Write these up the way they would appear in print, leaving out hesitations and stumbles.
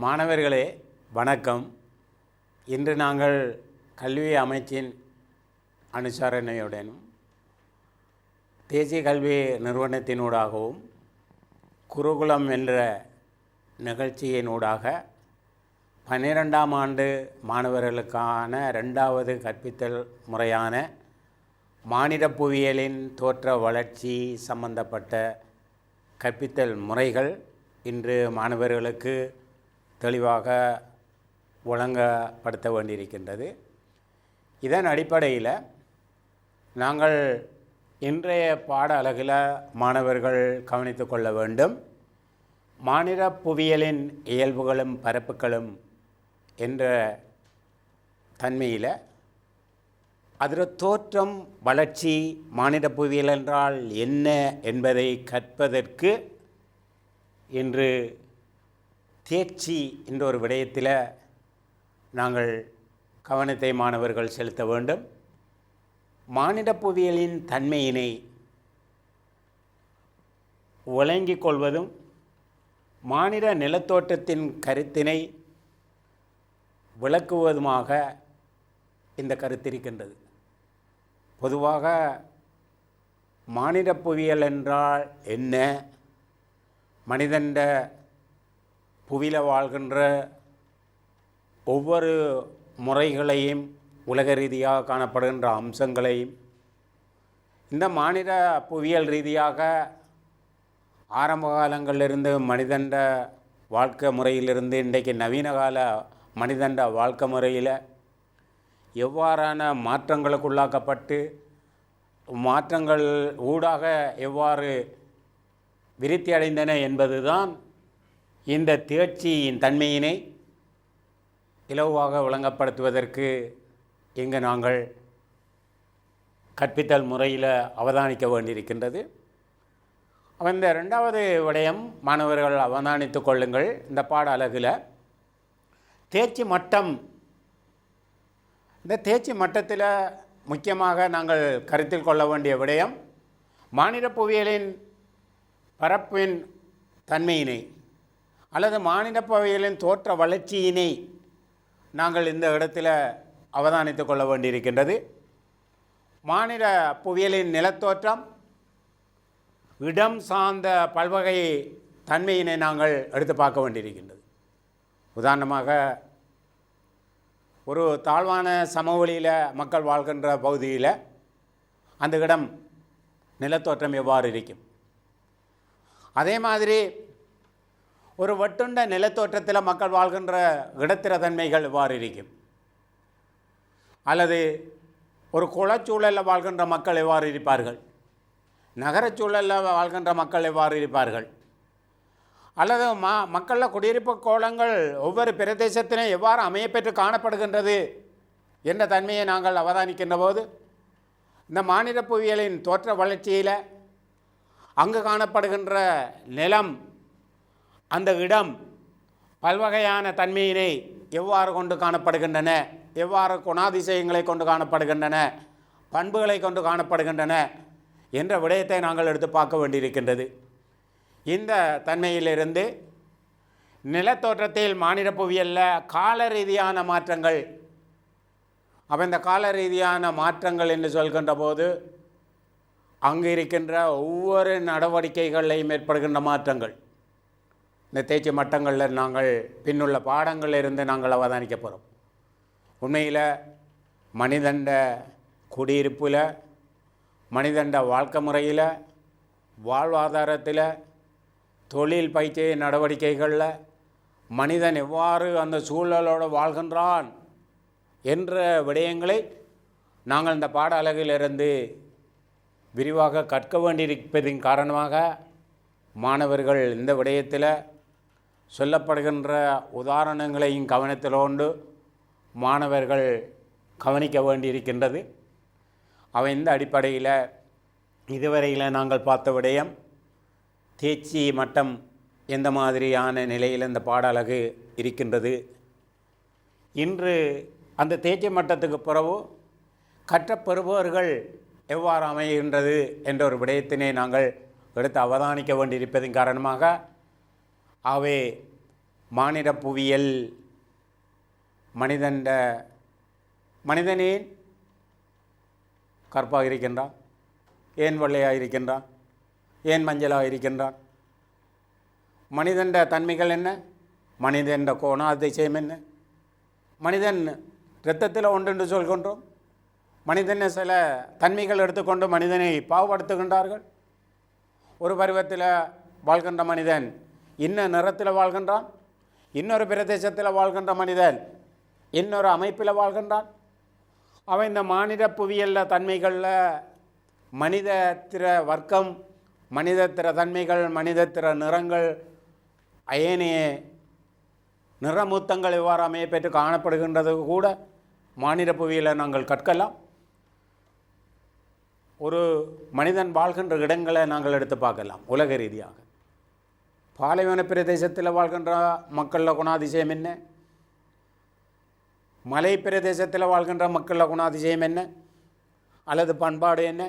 மாணவர்களே வணக்கம். இன்று நாங்கள் கல்வி அமைச்சின் அனுசரணையுடனும் தேசிய கல்வி நிறுவனத்தினூடாகவும் குருகுலம் என்ற நிகழ்ச்சியினூடாக 12ஆம் ஆண்டு மாணவர்களுக்கான 2வது கற்பித்தல் முறையான மானிட புவியியலின் தோற்ற வளர்ச்சி சம்பந்தப்பட்ட கற்பித்தல் முறைகள் இன்று மாணவர்களுக்கு தெளிவாக வழங்கப்படுத்த வேண்டியிருக்கின்றது. இதன் அடிப்படையில் நாங்கள் இன்றைய பாட அலகில் மாணவர்கள் கவனித்து கொள்ள வேண்டும். மானிட புவியியலின் இயல்புகளும் பரப்புகளும் என்ற தன்மையில் அதில் தோற்றம் வளர்ச்சி மானிட புவியியல் என்றால் என்ன என்பதை கற்பதற்கு இன்று தேர்ச்சி என்ற ஒரு விடயத்தில் நாங்கள் கவனத்தை மாணவர்கள் செலுத்த வேண்டும். மானிட புவியியலின் தன்மையினை விளங்கிக் கொள்வதும் மானிட நிலத்தோற்றத்தின் கருத்தினை விளக்குவதுமாக இந்த கருத்திருக்கின்றது. பொதுவாக மானிட புவியியல் என்றால் என்ன, மனிதன் புவியில் வாழ்கின்ற ஒவ்வொரு முறைகளையும் உலக ரீதியாக காணப்படுகின்ற அம்சங்களையும் இந்த மானிட புவியியல் ரீதியாக ஆரம்ப காலங்களிலிருந்து மனிதன் வாழ்க்கை முறையிலிருந்து இன்றைக்கு நவீன கால மனிதன் வாழ்க்கை முறையில் எவ்வாறான மாற்றங்களுக்குள்ளாக்கப்பட்டு மாற்றங்கள் ஊடாக எவ்வாறு விருத்தி அடைந்தன என்பதுதான் இந்த தேர்ச்சியின் தன்மையினை இலவாக வழங்கப்படுத்துவதற்கு இங்கு நாங்கள் கற்பித்தல் முறையில் அவதானிக்க வேண்டியிருக்கின்றது. இந்த 2வது விடயம் மாணவர்கள் அவதானித்து கொள்ளுங்கள். இந்த பாட அலகில் தேர்ச்சி மட்டம், இந்த தேர்ச்சி மட்டத்தில் முக்கியமாக நாங்கள் கருத்தில் கொள்ள வேண்டிய விடயம் மானிட புவியியலின் பரப்பின் தன்மையினை அல்லது மானிட புவியியலின் தோற்ற வளர்ச்சியினை நாங்கள் இந்த இடத்தில் அவதானித்து கொள்ள வேண்டியிருக்கின்றது. மானிட புவியியலின் நிலத்தோற்றம், இடம் சார்ந்த பல்வகை தன்மையினை நாங்கள் எடுத்து பார்க்க வேண்டியிருக்கின்றது. உதாரணமாக ஒரு தாழ்வான சமவெளியில் மக்கள் வாழ்கின்ற பகுதியில் அந்த இடம் நிலத்தோற்றம் எவ்வாறு இருக்கும், அதே மாதிரி ஒரு வெட்டுண்ட நிலத்தோற்றத்தில் மக்கள் வாழ்கின்ற இடத்திர தன்மைகள் எவ்வாறு இருக்கும், அல்லது ஒரு குளச்சூழலில் வாழ்கின்ற மக்கள் எவ்வாறு இருப்பார்கள், நகரச்சூழலில் வாழ்கின்ற மக்கள் எவ்வாறு இருப்பார்கள், அல்லது மக்களில் குடியிருப்பு கோலங்கள் ஒவ்வொரு பிரதேசத்திலும் எவ்வாறு அமையப்பெற்று காணப்படுகின்றது என்ற தன்மையை நாங்கள் அவதானிக்கின்ற போது இந்த மானிட புவியியலின் தோற்ற வளர்ச்சியில் அங்கு காணப்படுகின்ற நிலம், அந்த இடம் பல்வகையான தன்மையினை எவ்வாறு கொண்டு காணப்படுகின்றன, எவ்வாறு குணாதிசயங்களை கொண்டு காணப்படுகின்றன, பண்புகளை கொண்டு காணப்படுகின்றன என்ற விடயத்தை நாங்கள் எடுத்து பார்க்க வேண்டியிருக்கின்றது. இந்த தன்மையிலிருந்து நிலத்தோற்றத்தில் மானிட புவியியலில் கால ரீதியான மாற்றங்கள், அப்போ இந்த கால ரீதியான மாற்றங்கள் என்று சொல்கின்ற போது அங்கு இருக்கின்ற ஒவ்வொரு நடவடிக்கைகளையும் ஏற்படுகின்ற மாற்றங்கள் இந்த தேர்ச்சி மட்டங்களில் நாங்கள் பின்னுள்ள பாடங்களில் இருந்து நாங்கள் அவதானிக்க போகிறோம். உண்மையில் மனிதண்ட குடியிருப்பில், மனிதண்ட வாழ்க்கை முறையில், வாழ்வாதாரத்தில், தொழில் பயிற்சி நடவடிக்கைகளில் மனிதன் எவ்வாறு அந்த சூழலோடு வாழ்கின்றான் என்ற விடயங்களை நாங்கள் இந்த பாட அலகிலிருந்து விரிவாக கற்க வேண்டியிருப்பதின் காரணமாக மாணவர்கள் இந்த விடயத்தில் சொல்லப்படுகின்ற உதாரணங்களையும் கவனத்தில் கொண்டு மாணவர்கள் கவனிக்க வேண்டியிருக்கின்றது. அவை இந்த அடிப்படையில் இதுவரையில் நாங்கள் பார்த்த விடயம் தேர்ச்சி மட்டம் எந்த மாதிரியான நிலையில் இந்த பாட அலகு இருக்கின்றது. இன்று அந்த தேர்ச்சி மட்டத்துக்கு பிறகு கற்றப்பெறுபவர்கள் எவ்வாறு அமைகின்றது என்ற ஒரு விடயத்தினை நாங்கள் எடுத்து அவதானிக்க வேண்டியிருப்பதன் காரணமாக அவை மானிட புவியியல் மனிதனே கற்பாக இருக்கின்றான், ஏன் வெள்ளையாக இருக்கின்றான், ஏன் மஞ்சளாக இருக்கின்றான்? மனிதன் தன்மைகள் என்ன? மனிதன் கோணாதிசயம் என்ன? மனிதன் இரத்தத்தில் ஒன்றென்று சொல்கின்றோம். மனிதனை சில தன்மைகள் எடுத்துக்கொண்டு மனிதனை பாவப்படுத்துகின்றார்கள். ஒரு பருவத்தில் வாழ்கின்ற மனிதன் இன்ன நிறத்தில் வாழ்கின்றான், இன்னொரு பிரதேசத்தில் வாழ்கின்ற மனிதன் இன்னொரு அமைப்பில் வாழ்கின்றான். அவன் இந்த மானிட புவியியல் தன்மைகளில் மனித திற வர்க்கம், மனித திற தன்மைகள், மனித திற நிறங்கள், அயனிய நிறமூத்தங்கள் எவ்வாறு அமைய பெற்று காணப்படுகின்றது கூட மானிட புவியில் நாங்கள் கற்கலாம். ஒரு மனிதன் வாழ்கின்ற இடங்களை நாங்கள் எடுத்து பார்க்கலாம். உலக ரீதியாக பாலைவன பிரதேசத்தில் வாழ்கின்ற மக்களில் குணாதிசயம் என்ன? மலை பிரதேசத்தில் வாழ்கின்ற மக்களில் குணாதிசயம் என்ன அல்லது பண்பாடு என்ன?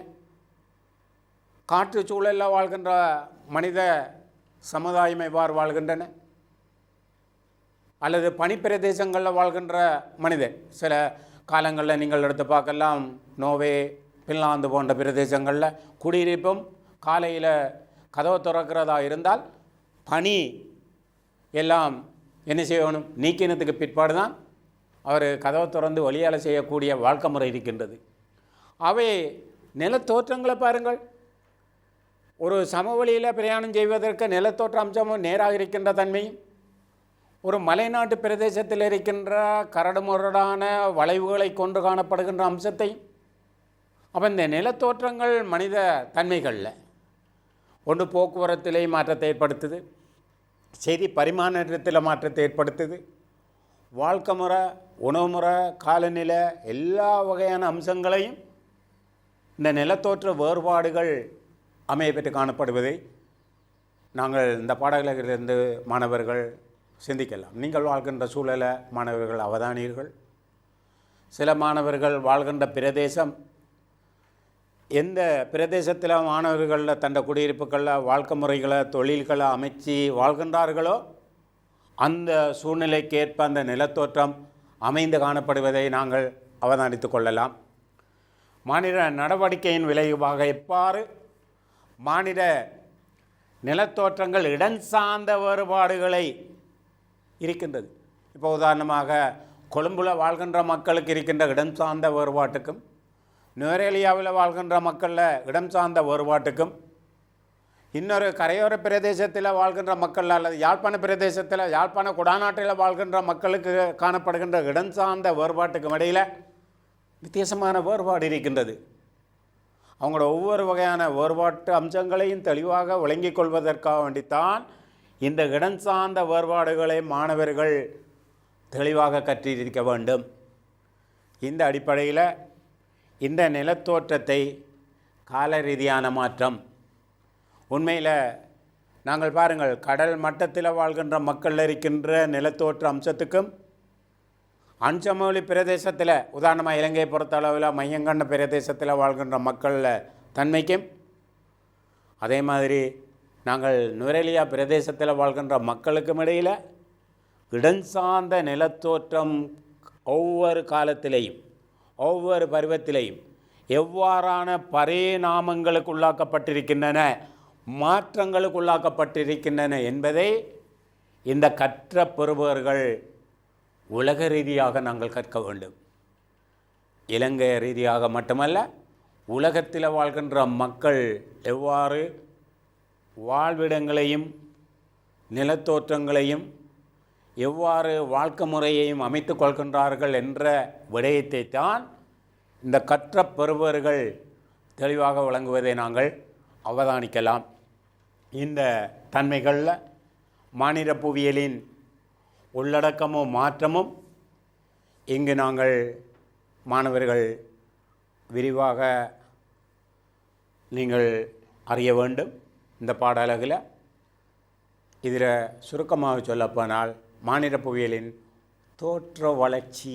காற்று சூழலில் வாழ்கின்ற மனித சமுதாயம் எவ்வாறு வாழ்கின்றன? அல்லது பனிப்பிரதேசங்களில் வாழ்கின்ற மனிதன் சில காலங்களில் நீங்கள் எடுத்து பார்க்கலாம். நோவே, பின்லாந்து போன்ற பிரதேசங்களில் குடியிருப்பும் காலையில் கதவை திறக்கிறதா இருந்தால் பனி எல்லாம் என்ன செய்யணும், நீக்கினத்துக்கு பிற்பாடு தான் அவர் கதவை திறந்து வழியால் செய்யக்கூடிய வாழ்க்கை முறை இருக்கின்றது. அவை நிலத்தோற்றங்களை பாருங்கள். ஒரு சமவெளியில் பிரயாணம் செய்வதற்கு நிலத்தோற்ற அம்சமும் நேராக இருக்கின்ற தன்மையும், ஒரு மலைநாட்டு பிரதேசத்தில் இருக்கின்ற கரடுமுரடான வளைவுகளை கொண்டு காணப்படுகின்ற அம்சத்தையும், அப்போ இந்த நிலத்தோற்றங்கள் மனித தன்மைகளில் ஒன்று போக்குவரத்திலே மாற்றத்தை ஏற்படுத்துது, செய்தி பரிமாற்றத்தில் மாற்றத்தை ஏற்படுத்துது, வாழ்க்கை முறை, உணவு முறை, காலநிலை எல்லா வகையான அம்சங்களையும் இந்த நிலத்தோற்ற வேறுபாடுகள் அமைய பெற்று காணப்படுவதை நாங்கள் இந்த பாடங்களிலிருந்து மாணவர்கள் சிந்திக்கலாம். நீங்கள் வாழ்கின்ற சூழலை மாணவர்கள் அவதானீர்கள். சில மாணவர்கள் வாழ்கின்ற பிரதேசம், எந்த பிரதேசத்தில் மாணவர்களில் தந்த குடியிருப்புகளில் வாழ்க்கை முறைகளை, தொழில்களை அமைச்சு வாழ்கின்றார்களோ அந்த சூழ்நிலைக்கேற்ப அந்த நிலத்தோற்றம் அமைந்து காணப்படுவதை நாங்கள் அவதானித்து கொள்ளலாம். மானிட நடவடிக்கையின் விளைவாக எவ்வாறு மானிட நிலத்தோற்றங்கள் இடம் சார்ந்த வேறுபாடுகளை இருக்கின்றது. இப்போ உதாரணமாக கொழும்பில் வாழ்கின்ற மக்களுக்கு இருக்கின்ற இடம் சார்ந்த வேறுபாட்டுக்கும், நுவரேலியாவில் வாழ்கின்ற மக்களில் இடம் சார்ந்த வேறுபாட்டுக்கும், இன்னொரு கரையோர பிரதேசத்தில் வாழ்கின்ற மக்கள் அல்லது யாழ்ப்பாண பிரதேசத்தில், யாழ்ப்பாண குடாநாட்டில் வாழ்கின்ற மக்களுக்கு காணப்படுகின்ற இடம் சார்ந்த வேறுபாட்டுக்கும் இடையில் வித்தியாசமான வேறுபாடு இருக்கின்றது. அவங்களோட ஒவ்வொரு வகையான வேறுபாட்டு அம்சங்களையும் தெளிவாக விளங்கிக் கொள்வதற்காக வேண்டித்தான் இந்த இடம் சார்ந்த வேறுபாடுகளை மாணவர்கள் தெளிவாக கற்றிருக்க வேண்டும். இந்த அடிப்படையில் இந்த நிலத்தோற்றத்தை கால ரீதியான மாற்றம், உண்மையில் நாங்கள் பாருங்கள், கடல் மட்டத்தில் வாழ்கின்ற மக்களில் இருக்கின்ற நிலத்தோற்ற அம்சத்துக்கும், அஞ்சமொழி பிரதேசத்தில் உதாரணமாக இலங்கையை பொறுத்தளவில் மையங்கண்ட பிரதேசத்தில் வாழ்கின்ற மக்களில் தன்மைக்கும், அதே மாதிரி நாங்கள் நுவரேலியா பிரதேசத்தில் வாழ்கின்ற மக்களுக்கும் இடையில் இடம் சார்ந்த நிலத்தோற்றம் ஒவ்வொரு காலத்திலேயும் ஒவ்வொரு பருவத்திலேயும் எவ்வாறான பரிணாமங்களுக்கு உள்ளாக்கப்பட்டிருக்கின்றன, மாற்றங்களுக்கு உள்ளாக்கப்பட்டிருக்கின்றன என்பதை இந்த கற்ற பெறுபவர்கள் உலக ரீதியாக நாங்கள் கற்க வேண்டும். இலங்கை ரீதியாக மட்டுமல்ல, உலகத்தில் வாழ்கின்ற மக்கள் எவ்வாறு வாழ்விடங்களையும் நிலத்தோற்றங்களையும் எவ்வாறு வாழ்க்கை முறையையும் அமைத்து கொள்கின்றார்கள் என்ற விடயத்தை தான் இந்த கற்ற பெறுபவர்கள் தெளிவாக வழங்குவதை நாங்கள் அவதானிக்கலாம். இந்த தன்மைகளில் மானிட புவியியலின் உள்ளடக்கமும் மாற்றமும் இங்கு நாங்கள் மாணவர்கள் விரிவாக நீங்கள் அறிய வேண்டும். இந்த பாடலகில் இதில் சுருக்கமாக சொல்லப்போனால் மானிட புவியியலின் தோற்ற வளர்ச்சி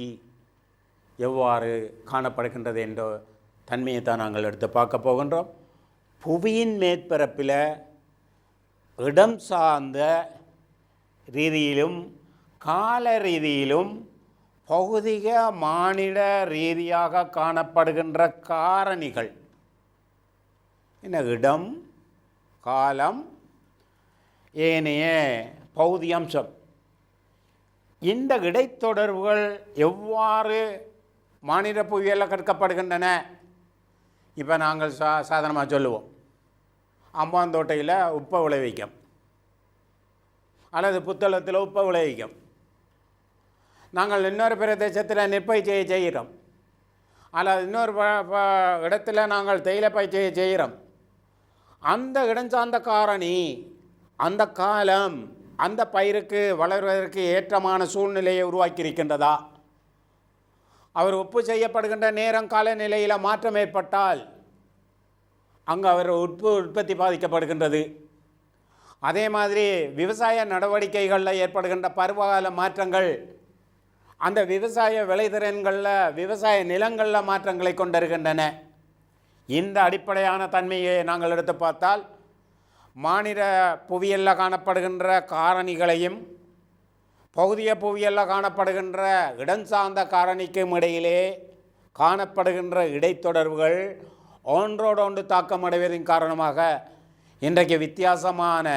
எவ்வாறு காணப்படுகின்றது என்ற தன்மையை தான் நாங்கள் எடுத்து பார்க்க போகின்றோம். புவியின் மேற்பரப்பில் இடம் சார்ந்த ரீதியிலும் கால ரீதியிலும் பௌதிக மானிட ரீதியாக காணப்படுகின்ற காரணிகள் என்ன இடம், காலம், ஏனைய பௌதிக அம்சம், இந்த இடைத்தொடர்புகள் எவ்வாறு மானிட புவியியலில் கற்கப்படுகின்றன? இப்போ நாங்கள் சாதாரணமாக சொல்லுவோம், அம்பாந்தோட்டையில் உப்பை விளைவிக்கும் அல்லது புத்தளத்தில் உப்பை விளைவிக்கும். நாங்கள் இன்னொரு பிரதேசத்தில் நெற்பயிற்சியை செய்கிறோம் அல்லது இன்னொரு இடத்துல நாங்கள் தேயிலை பயிற்சியை செய்கிறோம். அந்த இடம் சார்ந்த காரணி, அந்த காலம், அந்த பயிருக்கு வளர்வதற்கு ஏற்றமான சூழ்நிலையை உருவாக்கியிருக்கின்றதா? அவர் ஒப்பு செய்யப்படுகின்ற நேரம் காலநிலையில் மாற்றம் ஏற்பட்டால் அங்கே அவர் உற்பத்தி பாதிக்கப்படுகின்றது. அதே மாதிரி விவசாய நடவடிக்கைகளில் ஏற்படுகின்ற பருவகால மாற்றங்கள் அந்த விவசாய விளைதிறன்களில், விவசாய நிலங்களில் மாற்றங்களை கொண்டிருக்கின்றன. இந்த அடிப்படையான தன்மையை நாங்கள் எடுத்து பார்த்தால் மானிட புவியியலில் காணப்படுகின்ற காரணிகளையும் பௌதிக புவியியலில் காணப்படுகின்ற இடம் சார்ந்த காரணிக்கும் இடையிலே காணப்படுகின்ற இடைத்தொடர்புகள் ஒன்றோடொன்று தாக்கமடைவதன் காரணமாக இன்றைக்கு வித்தியாசமான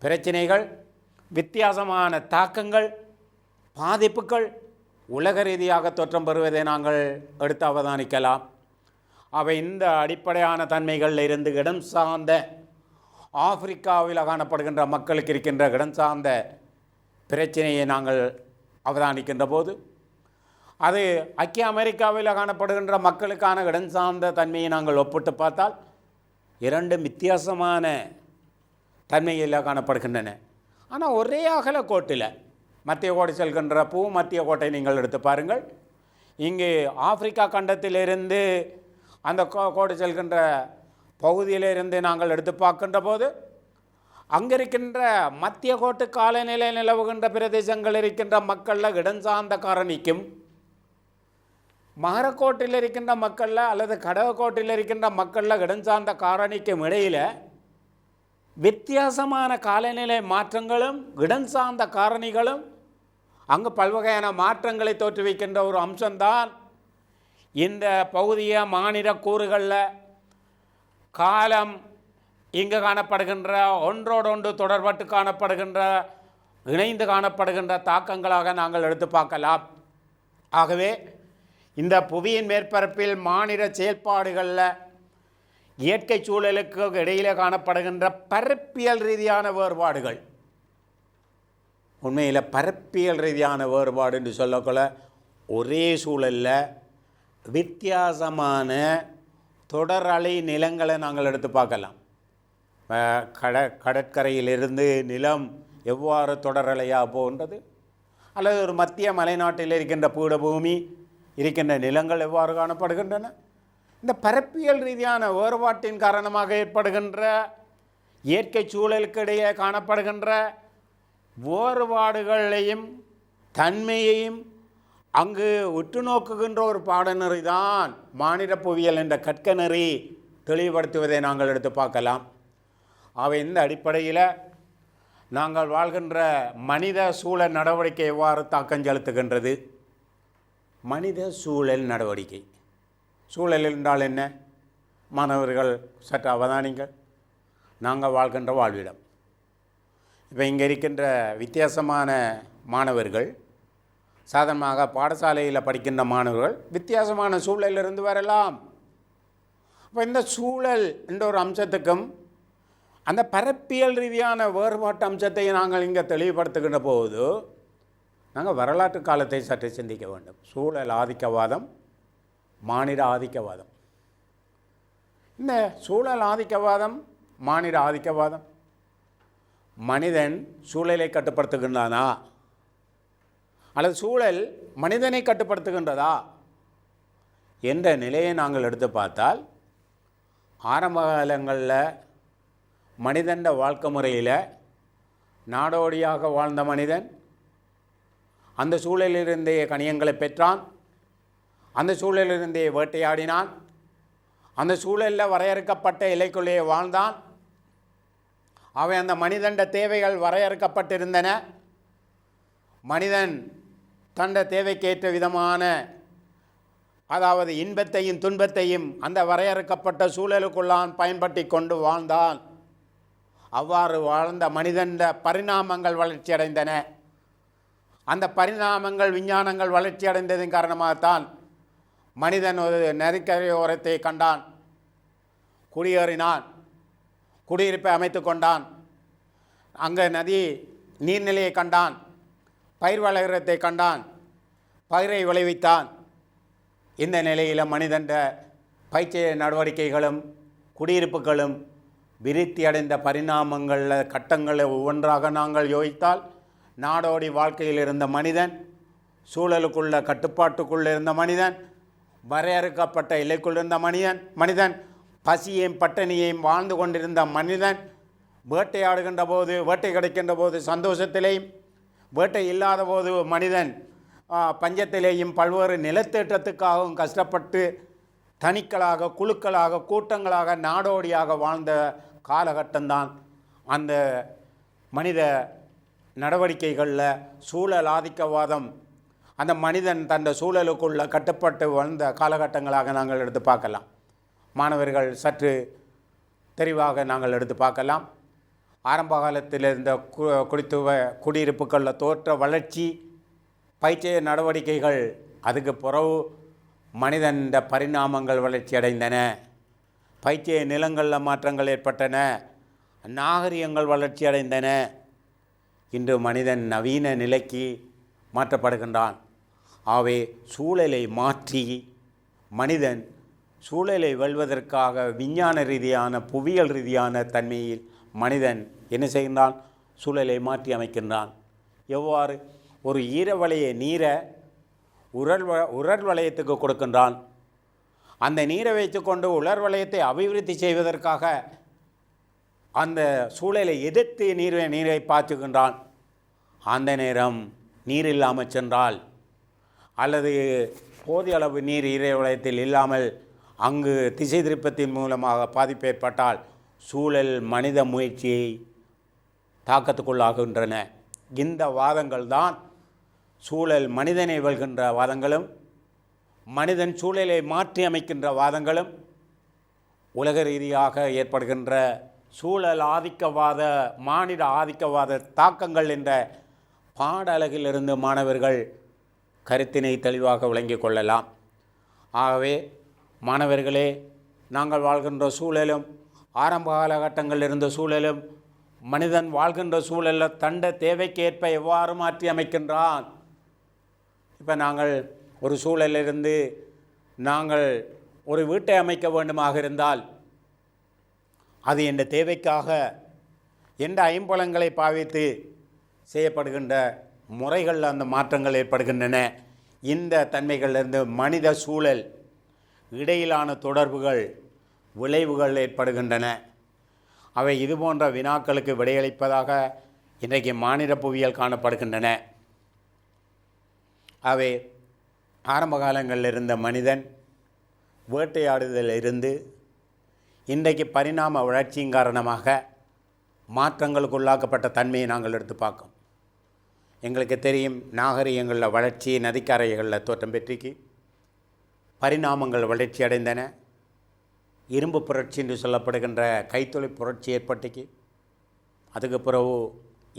பிரச்சனைகள், வித்தியாசமான தாக்கங்கள், பாதிப்புகள் உலக ரீதியாக தோற்றம் பெறுவதை நாங்கள் எடுத்து அவதானிக்கலாம். அவை இந்த அடிப்படையான தன்மைகளில் இருந்து இடம் சார்ந்த ஆப்பிரிக்காவில் காணப்படுகின்ற மக்களுக்கு இருக்கின்ற இடம் சார்ந்த பிரச்சனையை நாங்கள் அவதானிக்கின்ற போது, அது ஐக்கிய அமெரிக்காவில் காணப்படுகின்ற மக்களுக்கான இடம் சார்ந்த தன்மையை நாங்கள் ஒப்பிட்டு பார்த்தால் இரண்டும் வித்தியாசமான தன்மையில் காணப்படுகின்றன. ஆனால் ஒரே அகல கோட்டில் மத்திய கோட்டை செல்கின்ற மத்திய கோட்டை நீங்கள் எடுத்து பாருங்கள். இங்கு ஆப்பிரிக்கா கண்டத்திலிருந்து அந்த கோட்டை செல்கின்ற பகுதியிலிருந்து நாங்கள் எடுத்து பார்க்கின்ற போது அங்கே இருக்கின்ற மத்திய கோட்டு காலநிலை நிலவுகின்ற பிரதேசங்கள் இருக்கின்ற மக்களில் இடம் சார்ந்த காரணிக்கும், மகரக்கோட்டில் இருக்கின்ற மக்களில் அல்லது கடகக்கோட்டில் இருக்கின்ற மக்களில் இடம் சார்ந்த காரணிக்கும் இடையில் வித்தியாசமான காலநிலை மாற்றங்களும் இடம் சார்ந்த காரணிகளும் அங்கு பல்வகையான மாற்றங்களை தோற்றுவிக்கின்ற ஒரு அம்சம்தான் இந்த பகுதிய மாநில கூறுகளில் காலம் இங்கு காணப்படுகின்ற ஒன்றோடொன்று தொடர்பட்டு காணப்படுகின்ற இணைந்து காணப்படுகின்ற தாக்கங்களாக நாங்கள் எடுத்து பார்க்கலாம். ஆகவே இந்த புவியின் மேற்பரப்பில் மாநில செயல்பாடுகளில் இயற்கை சூழலுக்கு இடையிலே காணப்படுகின்ற பரப்பியல் ரீதியான வேறுபாடுகள், உண்மையில் பரப்பியல் ரீதியான வேறுபாடு என்று சொல்லக்குள்ள ஒரே சூழலில் வித்தியாசமான தொடர் அலை நிலங்களை நாங்கள் எடுத்து பார்க்கலாம். கடற்கரையிலிருந்து நிலம் எவ்வாறு தொடர் அலையாக போகின்றது, அல்லது ஒரு மத்திய மலைநாட்டில் இருக்கின்ற பீடபூமி இருக்கின்ற நிலங்கள் எவ்வாறு காணப்படுகின்றன. இந்த பரப்பியல் ரீதியான வேறுபாட்டின் காரணமாக ஏற்படுகின்ற இயற்கை சூழலுக்கு இடையே காணப்படுகின்ற வேறுபாடுகளையும் தன்மையையும் அங்கு உற்று நோக்குகின்ற ஒரு பாடநெறி தான் மானிட புவியியல் என்ற கற்க நெறி தெளிவுபடுத்துவதை நாங்கள் எடுத்து பார்க்கலாம். அவை இந்த அடிப்படையில் நாங்கள் வாழ்கின்ற மனித சூழல் நடவடிக்கை எவ்வாறு தாக்கம் செலுத்துகின்றது. மனித சூழல் நடவடிக்கை, சூழல் என்றால் என்ன? மாணவர்கள் சற்று அவதானிங்கள். நாங்கள் வாழ்கின்ற வாழ்விடம். இப்போ இங்கே இருக்கின்ற வித்தியாசமான மாணவர்கள், சாதாரணமாக பாடசாலையில் படிக்கின்ற மாணவர்கள் வித்தியாசமான சூழலிலிருந்து வரலாம். இப்போ இந்த சூழல் என்ற ஒரு அம்சத்துக்கும் அந்த பரப்பியல் ரீதியான வேறுபாட்டு அம்சத்தை நாங்கள் இங்கே தெளிவுபடுத்துகின்ற போது நாங்கள் வரலாற்று காலத்தை சற்று சிந்திக்க வேண்டும். சூழல் ஆதிக்கவாதம், மானிட ஆதிக்கவாதம். இந்த சூழல் ஆதிக்கவாதம், மானிட ஆதிக்கவாதம், மனிதன் சூழலை கட்டுப்படுத்துகின்றானா அல்லது சூழல் மனிதனை கட்டுப்படுத்துகின்றதா என்ற நிலையை நாங்கள் எடுத்து பார்த்தால், ஆரம்ப காலங்களில் மனிதன் வாழ்க்கை முறையில் நாடோடியாக வாழ்ந்த மனிதன் அந்த சூழலிலிருந்தே கனியங்களை பெற்றான், அந்த சூழலிலிருந்தே வேட்டையாடினான், அந்த சூழலில் வரையறுக்கப்பட்ட எல்லைக்குள்ளே வாழ்ந்தான். அவை அந்த மனிதண்ட தேவைகள் வரையறுக்கப்பட்டிருந்தன. மனிதன் தண்ட தேவைக்கேற்ற விதமான அதாவது இன்பத்தையும் துன்பத்தையும் அந்த வரையறுக்கப்பட்ட சூழலுக்குள்ளான் பயன்படுத்தி கொண்டு வாழ்ந்தான். அவ்வாறு வாழ்ந்த மனிதன் பரிணாமங்கள் வளர்ச்சி அடைந்தன. அந்த பரிணாமங்கள் விஞ்ஞானங்கள் வளர்ச்சி அடைந்ததன் காரணமாகத்தான் மனிதன் ஒரு நதிக்கரையோரத்தை கண்டான், குடியேறினான், குடியிருப்பை அமைத்து கொண்டான், அங்கே நதி நீர்நிலையை கண்டான், பயிர் வளர்கிறதை கண்டான், பயிரை விளைவித்தான். இந்த நிலையில் மனிதன் பயிற்சிய நடவடிக்கைகளும் குடியிருப்புகளும் விருத்தி அடைந்த பரிணாமங்களில் கட்டங்களை ஒவ்வொன்றாக நாங்கள் யோசித்தால், நாடோடி வாழ்க்கையில் இருந்த மனிதன், சூழலுக்குள்ள கட்டுப்பாட்டுக்குள்ளே இருந்த மனிதன், வரையறுக்கப்பட்ட எல்லைக்குள் இருந்த மனிதன் பசியையும் பட்டினியையும் வாழ்ந்து கொண்டிருந்த மனிதன், வேட்டையாடுகின்ற போது வேட்டை கிடைக்கின்ற போது சந்தோஷத்திலேயும், வேட்டை இல்லாத போது மனிதன் பஞ்சத்திலேயும் பல்வேறு நிலத்தேற்றத்துக்காகவும் கஷ்டப்பட்டு தனிக்களாக குழுக்களாக கூட்டங்களாக நாடோடியாக வாழ்ந்த காலகட்டம்தான் அந்த மனித நடவடிக்கைகளில் சூழல் ஆதிக்கவாதம் அந்த மனிதன் தன் சூழலுக்குள்ள கட்டுப்பட்டு வாழ்ந்த காலகட்டங்களாக நாங்கள் எடுத்து பார்க்கலாம். மாணவர்கள் சற்று தெளிவாக நாங்கள் எடுத்து பார்க்கலாம். ஆரம்ப காலத்தில் இருந்த குடியிருப்புகளில் தோற்ற வளர்ச்சி, பயிற்சிய நடவடிக்கைகள், அதுக்கு பிறகு மனிதன் பரிணாமங்கள் வளர்ச்சி அடைந்தன. பயிற்சிய நிலங்களில் மாற்றங்கள் ஏற்பட்டன, நாகரிகங்கள் வளர்ச்சி அடைந்தன. இன்று மனிதன் நவீன நிலைக்கு மாற்றப்படுகின்றான். ஆகவே சூழலை மாற்றி மனிதன் சூழலை வெல்வதற்காக விஞ்ஞான ரீதியான புவியியல் ரீதியான தன்மையில் மனிதன் என்ன செய்கின்றான்? சூழலை மாற்றி அமைக்கின்றான். எவ்வாறு? ஒரு ஈரவளைய நீரை உலர் வளையத்துக்கு கொடுக்கின்றான். அந்த நீரை வைத்துக்கொண்டு உலர் வளையத்தை அபிவிருத்தி செய்வதற்காக அந்த சூழலை எதிர்த்து நீரை பாய்ச்சுகின்றான். அந்த நேரம் நீர் இல்லாமல் சென்றால் அல்லது போதிய அளவு நீர் ஈரவளையத்தில் இல்லாமல் அங்கு திசை திருப்பத்தின் மூலமாக பாதிப்பு ஏற்பட்டால் சூழல் மனித முயற்சியை தாக்கத்துக்குள்ளாகின்றன. இந்த வாதங்கள் தான் சூழல் மனிதனை வெல்கின்ற வாதங்களும், மனிதன் சூழலை மாற்றி அமைக்கின்ற வாதங்களும், உலக ரீதியாக ஏற்படுகின்ற சூழல் ஆதிக்கவாத மானிட ஆதிக்கவாத தாக்கங்கள் என்ற பாட அலகிலிருந்து மாணவர்கள் கருத்தினை தெளிவாக விளங்கிக் கொள்ளலாம். ஆகவே மாணவர்களே, நாங்கள் வாழ்கின்ற சூழலும் ஆரம்ப காலகட்டங்களில் இருந்த சூழலும் மனிதன் வாழ்கின்ற சூழலில் தண்ட தேவைக்கேற்ப எவ்வாறு மாற்றி அமைக்கின்றான். இப்போ நாங்கள் ஒரு சூழலிலிருந்து நாங்கள் ஒரு வீட்டை அமைக்க வேண்டுமாக இருந்தால் அது என்ற தேவைக்காக எந்த ஐம்புலங்களை பாவித்து செய்யப்படுகின்ற முறைகளில் அந்த மாற்றங்கள் ஏற்படுகின்றன. இந்த தன்மைகளிலிருந்து மனித சூழல் இடையிலான தொடர்புகள் விளைவுகள் ஏற்படுகின்றன. அவை இதுபோன்ற வினாக்களுக்கு விடையளிப்பதாக இன்றைக்கு மானிட புவியியல் காணப்படுகின்றன. அவை ஆரம்ப காலங்களில் இருந்த மனிதன் வேட்டையாடுதலில் இருந்து இன்றைக்கு பரிணாம வளர்ச்சியின் காரணமாக மாற்றங்களுக்கு உள்ளாக்கப்பட்ட தன்மையை நாங்கள் எடுத்து பார்க்கோம். எங்களுக்கு தெரியும், நாகரிகங்களில் வளர்ச்சி, நதிக்கரைகளில் தோற்றம் பெற்றிக்கு பரிணாமங்கள் வளர்ச்சி அடைந்தன. இரும்பு புரட்சி என்று சொல்லப்படுகின்ற கைத்தொழில் புரட்சி ஏற்பட்டுக்கு அதுக்கு பிறகு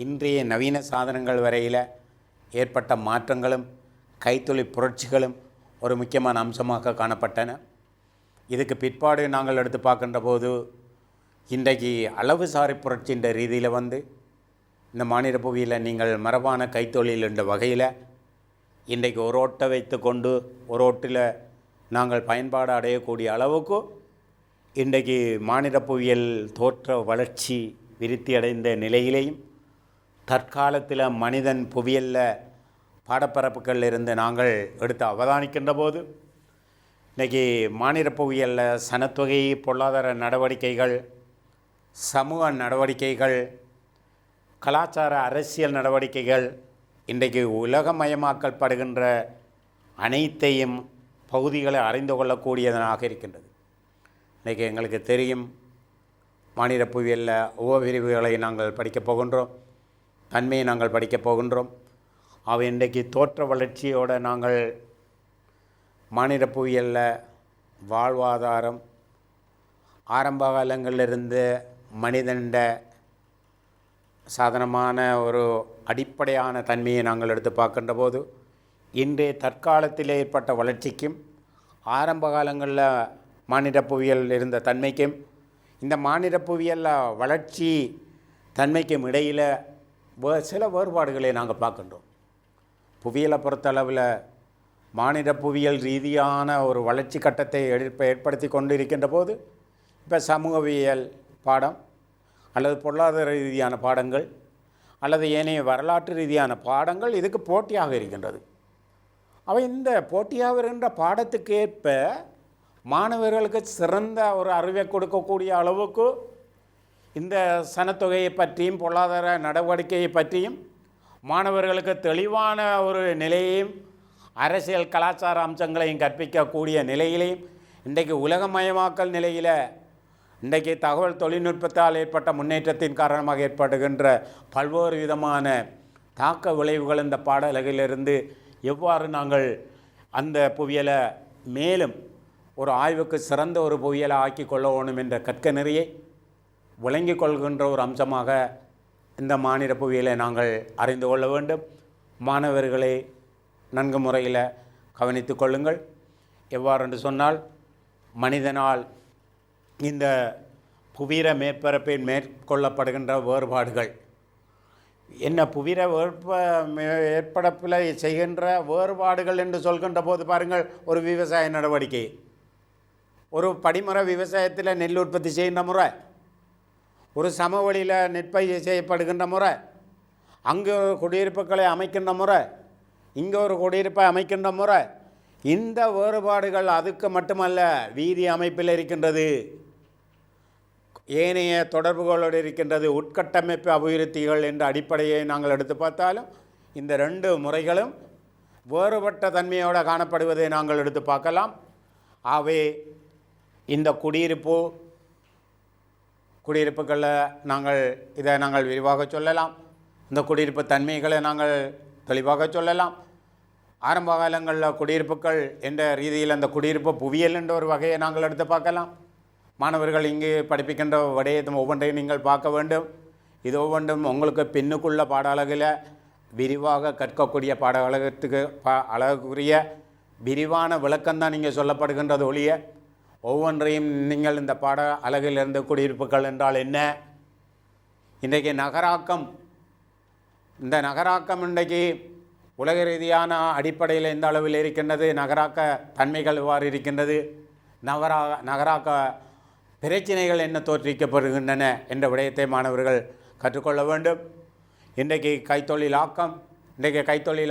இன்றைய நவீன சாதனங்கள் வரையில் ஏற்பட்ட மாற்றங்களும் கைத்தொழில் புரட்சிகளும் ஒரு முக்கியமான அம்சமாக காணப்பட்டன. இதுக்கு பிற்பாடு நாங்கள் எடுத்து பார்க்கின்ற போது இன்றைக்கு அளவுசாரி புரட்சின்ற ரீதியில் வந்து இந்த மாநில புவியில் நீங்கள் மரபான கைத்தொழில் என்ற வகையில் இன்றைக்கு ஒரு ஓட்டை வைத்து கொண்டு ஒரு ஓட்டில் நாங்கள் பயன்பாடு அடையக்கூடிய அளவுக்கு இன்றைக்கு மாநில புவியியல் தோற்ற வளர்ச்சி விருத்தி அடைந்த நிலையிலேயும் தற்காலத்தில் மனிதன் புவியியலில் பாடப்பரப்புகளில் இருந்து நாங்கள் எடுத்து அவதானிக்கின்ற போது இன்றைக்கி மாநில புவியியலில் சனத்தொகை, பொருளாதார நடவடிக்கைகள், சமூக நடவடிக்கைகள், கலாச்சார அரசியல் நடவடிக்கைகள் இன்றைக்கு உலகமயமாக்கல் படுகின்ற அனைத்தையும் பகுதிகளை அறிந்து கொள்ளக்கூடியதனாக இருக்கின்றது. இன்றைக்கி எங்களுக்கு தெரியும், மாநில புவியியலில் உபபிரிவுகளை நாங்கள் படிக்கப் போகின்றோம், தன்மையை நாங்கள் படிக்கப் போகின்றோம். அவை இன்றைக்கு தோற்ற வளர்ச்சியோடு நாங்கள் மானிட புவியியலில் வாழ்வாதாரம் ஆரம்ப காலங்களிலிருந்து மனிதண்ட சாதனமான ஒரு அடிப்படையான தன்மையை நாங்கள் எடுத்து பார்க்கின்ற போது இன்றைய தற்காலத்தில் ஏற்பட்ட வளர்ச்சிக்கும் ஆரம்ப காலங்களில் மானிட புவியியல் இருந்த தன்மைக்கும் இந்த மானிட புவியியல் வளர்ச்சி தன்மைக்கும் இடையில் சில வேறுபாடுகளை நாங்கள் பார்க்கின்றோம். புவியியலை பொறுத்தளவில் மானிட புவியியல் ரீதியான ஒரு வளர்ச்சி கட்டத்தை ஏற்படுத்தி கொண்டு இருக்கின்ற போது இப்போ சமூகவியல் பாடம் அல்லது பொருளாதார ரீதியான பாடங்கள் அல்லது ஏனைய வரலாற்று ரீதியான பாடங்கள் இதுக்கு போட்டியாக இருக்கின்றது. அவை இந்த போட்டியாக இருக்கின்ற பாடத்துக்கு ஏற்ப மாணவர்களுக்கு சிறந்த ஒரு அறிவை கொடுக்கக்கூடிய அளவுக்கு இந்த சனத்தொகையை பற்றியும் பொருளாதார நடவடிக்கையை பற்றியும் மாணவர்களுக்கு தெளிவான ஒரு நிலையையும் அரசியல் கலாச்சார அம்சங்களையும் கற்பிக்கக்கூடிய நிலையிலையும் இன்றைக்கு உலகமயமாக்கல் நிலையில் இன்றைக்கு தகவல் தொழில்நுட்பத்தால் ஏற்பட்ட முன்னேற்றத்தின் காரணமாக ஏற்படுகின்ற பல்வேறு விதமான தாக்க விளைவுகள் இந்த பாடலகிலிருந்து எவ்வாறு நாங்கள் அந்த புவியியலை மேலும் ஒரு ஆய்வுக்கு சிறந்த ஒரு புவியியலை ஆக்கி கொள்ள வேணும் என்ற கற்க நெறியை விளங்கிக் கொள்கின்ற ஒரு அம்சமாக இந்த மானிட புவியியலை நாங்கள் அறிந்து கொள்ள வேண்டும். மாணவர்களை நன்கு முறையில் கவனித்து கொள்ளுங்கள். எவ்வாறென்று சொன்னால் மனிதனால் இந்த புவியிர மேற்பரப்பில் மேற்கொள்ளப்படுகின்ற வேறுபாடுகள் என்ன, புவியிர ஏற்படப்பில் செய்கின்ற வேறுபாடுகள் என்று சொல்கின்ற போது பாருங்கள், ஒரு விவசாய நடவடிக்கை, ஒரு படிமுறை விவசாயத்தில் நெல் உற்பத்தி செய்கின்ற முறை, ஒரு சமவெளியில் நெற்பயிர் செய்யப்படுகின்ற முறை, அங்கே ஒரு குடியிருப்புகளை அமைக்கின்ற முறை, இங்கே ஒரு குடியிருப்பை அமைக்கின்ற முறை, இந்த வேறுபாடுகள் அதுக்கு மட்டுமல்ல வீதி அமைப்பில் இருக்கின்றது, ஏனைய தொடர்புகளோடு இருக்கின்றது, உட்கட்டமைப்பு அபிவிருத்திகள் என்ற அடிப்படையை நாங்கள் எடுத்து பார்த்தாலும் இந்த ரெண்டு முறைகளும் வேறுபட்ட தன்மையோடு காணப்படுவதை நாங்கள் எடுத்து பார்க்கலாம். ஆகவே இந்த குடியிருப்புகளில் நாங்கள் விரிவாக சொல்லலாம். இந்த குடியிருப்பு தன்மைகளை நாங்கள் தெளிவாக சொல்லலாம். ஆரம்ப காலங்களில் குடியிருப்புகள் என்ற ரீதியில் அந்த குடியிருப்பு புவியியல் என்ற ஒரு வகையை நாங்கள் எடுத்து பார்க்கலாம். மாணவர்கள் இங்கு படிப்பிக்கின்ற விடயத்தை ஒவ்வொன்றையும் நீங்கள் பார்க்க வேண்டும். இது ஒவ்வொன்றும் உங்களுக்கு பின்னுக்குள்ள பாட அழகில் விரிவாக கற்கக்கூடிய பாட அழகத்துக்கு அழகுரிய விரிவான விளக்கம்தான் நீங்கள் சொல்லப்படுகின்றது ஒழிய ஒவ்வொன்றையும் நீங்கள் இந்த பாட அழகிலிருந்து குடியிருப்புகள் என்றால் என்ன, இன்றைக்கு நகராக்கம், இந்த நகராக்கம் இன்றைக்கு உலக ரீதியான அடிப்படையில் எந்த அளவில் இருக்கின்றது, நகராக்க தன்மைகள் எவ்வாறு இருக்கின்றது, நகராக்க பிரச்சனைகள் என்ன தோற்றுவிக்கப்படுகின்றன என்ற விடயத்தை மாணவர்கள் கற்றுக்கொள்ள வேண்டும். இன்றைக்கு கைத்தொழில்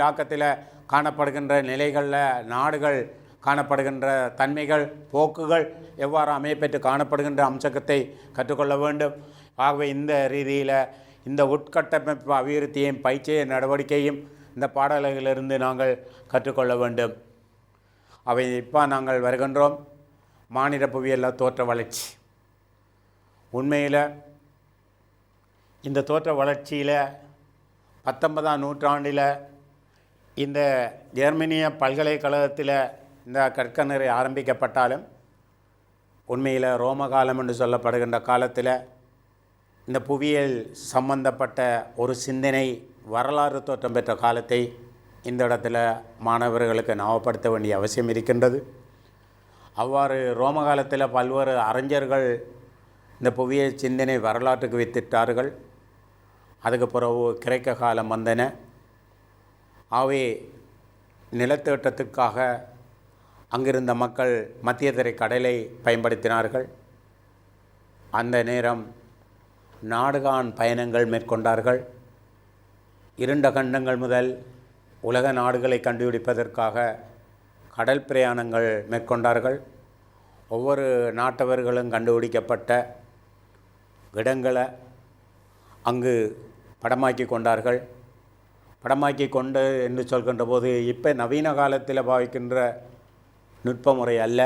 ஆக்கத்தில் காணப்படுகின்ற நிலைகளில் நாடுகள் காணப்படுகின்ற தன்மைகள் போக்குகள் எவ்வாறு அமையப்பெற்று காணப்படுகின்ற அம்சத்தை கற்றுக்கொள்ள வேண்டும். ஆகவே இந்த ரீதியில் இந்த உட்கட்டமைப்பு அபிவிருத்தியையும் பயிற்சிய நடவடிக்கையும் இந்த பாடல்களிலிருந்து நாங்கள் கற்றுக்கொள்ள வேண்டும். அவை இப்போ நாங்கள் வருகின்றோம் மானிட புவியியல் தோற்ற வளர்ச்சி. உண்மையில் இந்த தோற்ற வளர்ச்சியில் 19ஆம் நூற்றாண்டில் இந்த ஜெர்மனிய பல்கலைக்கழகத்தில் இந்த கற்கநெறி ஆரம்பிக்கப்பட்டாலும் உண்மையில் ரோம காலம் என்று சொல்லப்படுகின்ற காலத்தில் இந்த புவியியல் சம்பந்தப்பட்ட ஒரு சிந்தனை வரலாறு தோற்றம் பெற்ற காலத்தை இந்த இடத்துல மாணவர்களுக்கு ஞாபகப்படுத்த வேண்டிய அவசியம் இருக்கின்றது. அவ்வாறு ரோம காலத்தில் பல்வேறு அறிஞர்கள் இந்த புவியியல் சிந்தனை வரலாற்றுக்கு வித்திட்டார்கள். அதுக்கு பிறகு கிரேக்க காலம் வந்தன. ஆகவே நிலத்தேட்டத்துக்காக அங்கிருந்த மக்கள் மத்திய தரை கடலை பயன்படுத்தினார்கள். அந்த நேரம் நாடுகாண் பயணங்கள் மேற்கொண்டார்கள். இருண்ட கண்டங்கள் முதல் உலக நாடுகளை கண்டுபிடிப்பதற்காக கடல் பிரயாணங்கள் மேற்கொண்டார்கள். ஒவ்வொரு நாட்டவர்களும் கண்டுபிடிக்கப்பட்ட இடங்களை அங்கு படமாக்கி கொண்டார்கள். படமாக்கி கொண்டு என்று சொல்கின்ற போது இப்போ நவீன காலத்தில் பாவிக்கின்ற நுட்ப முறை அல்ல.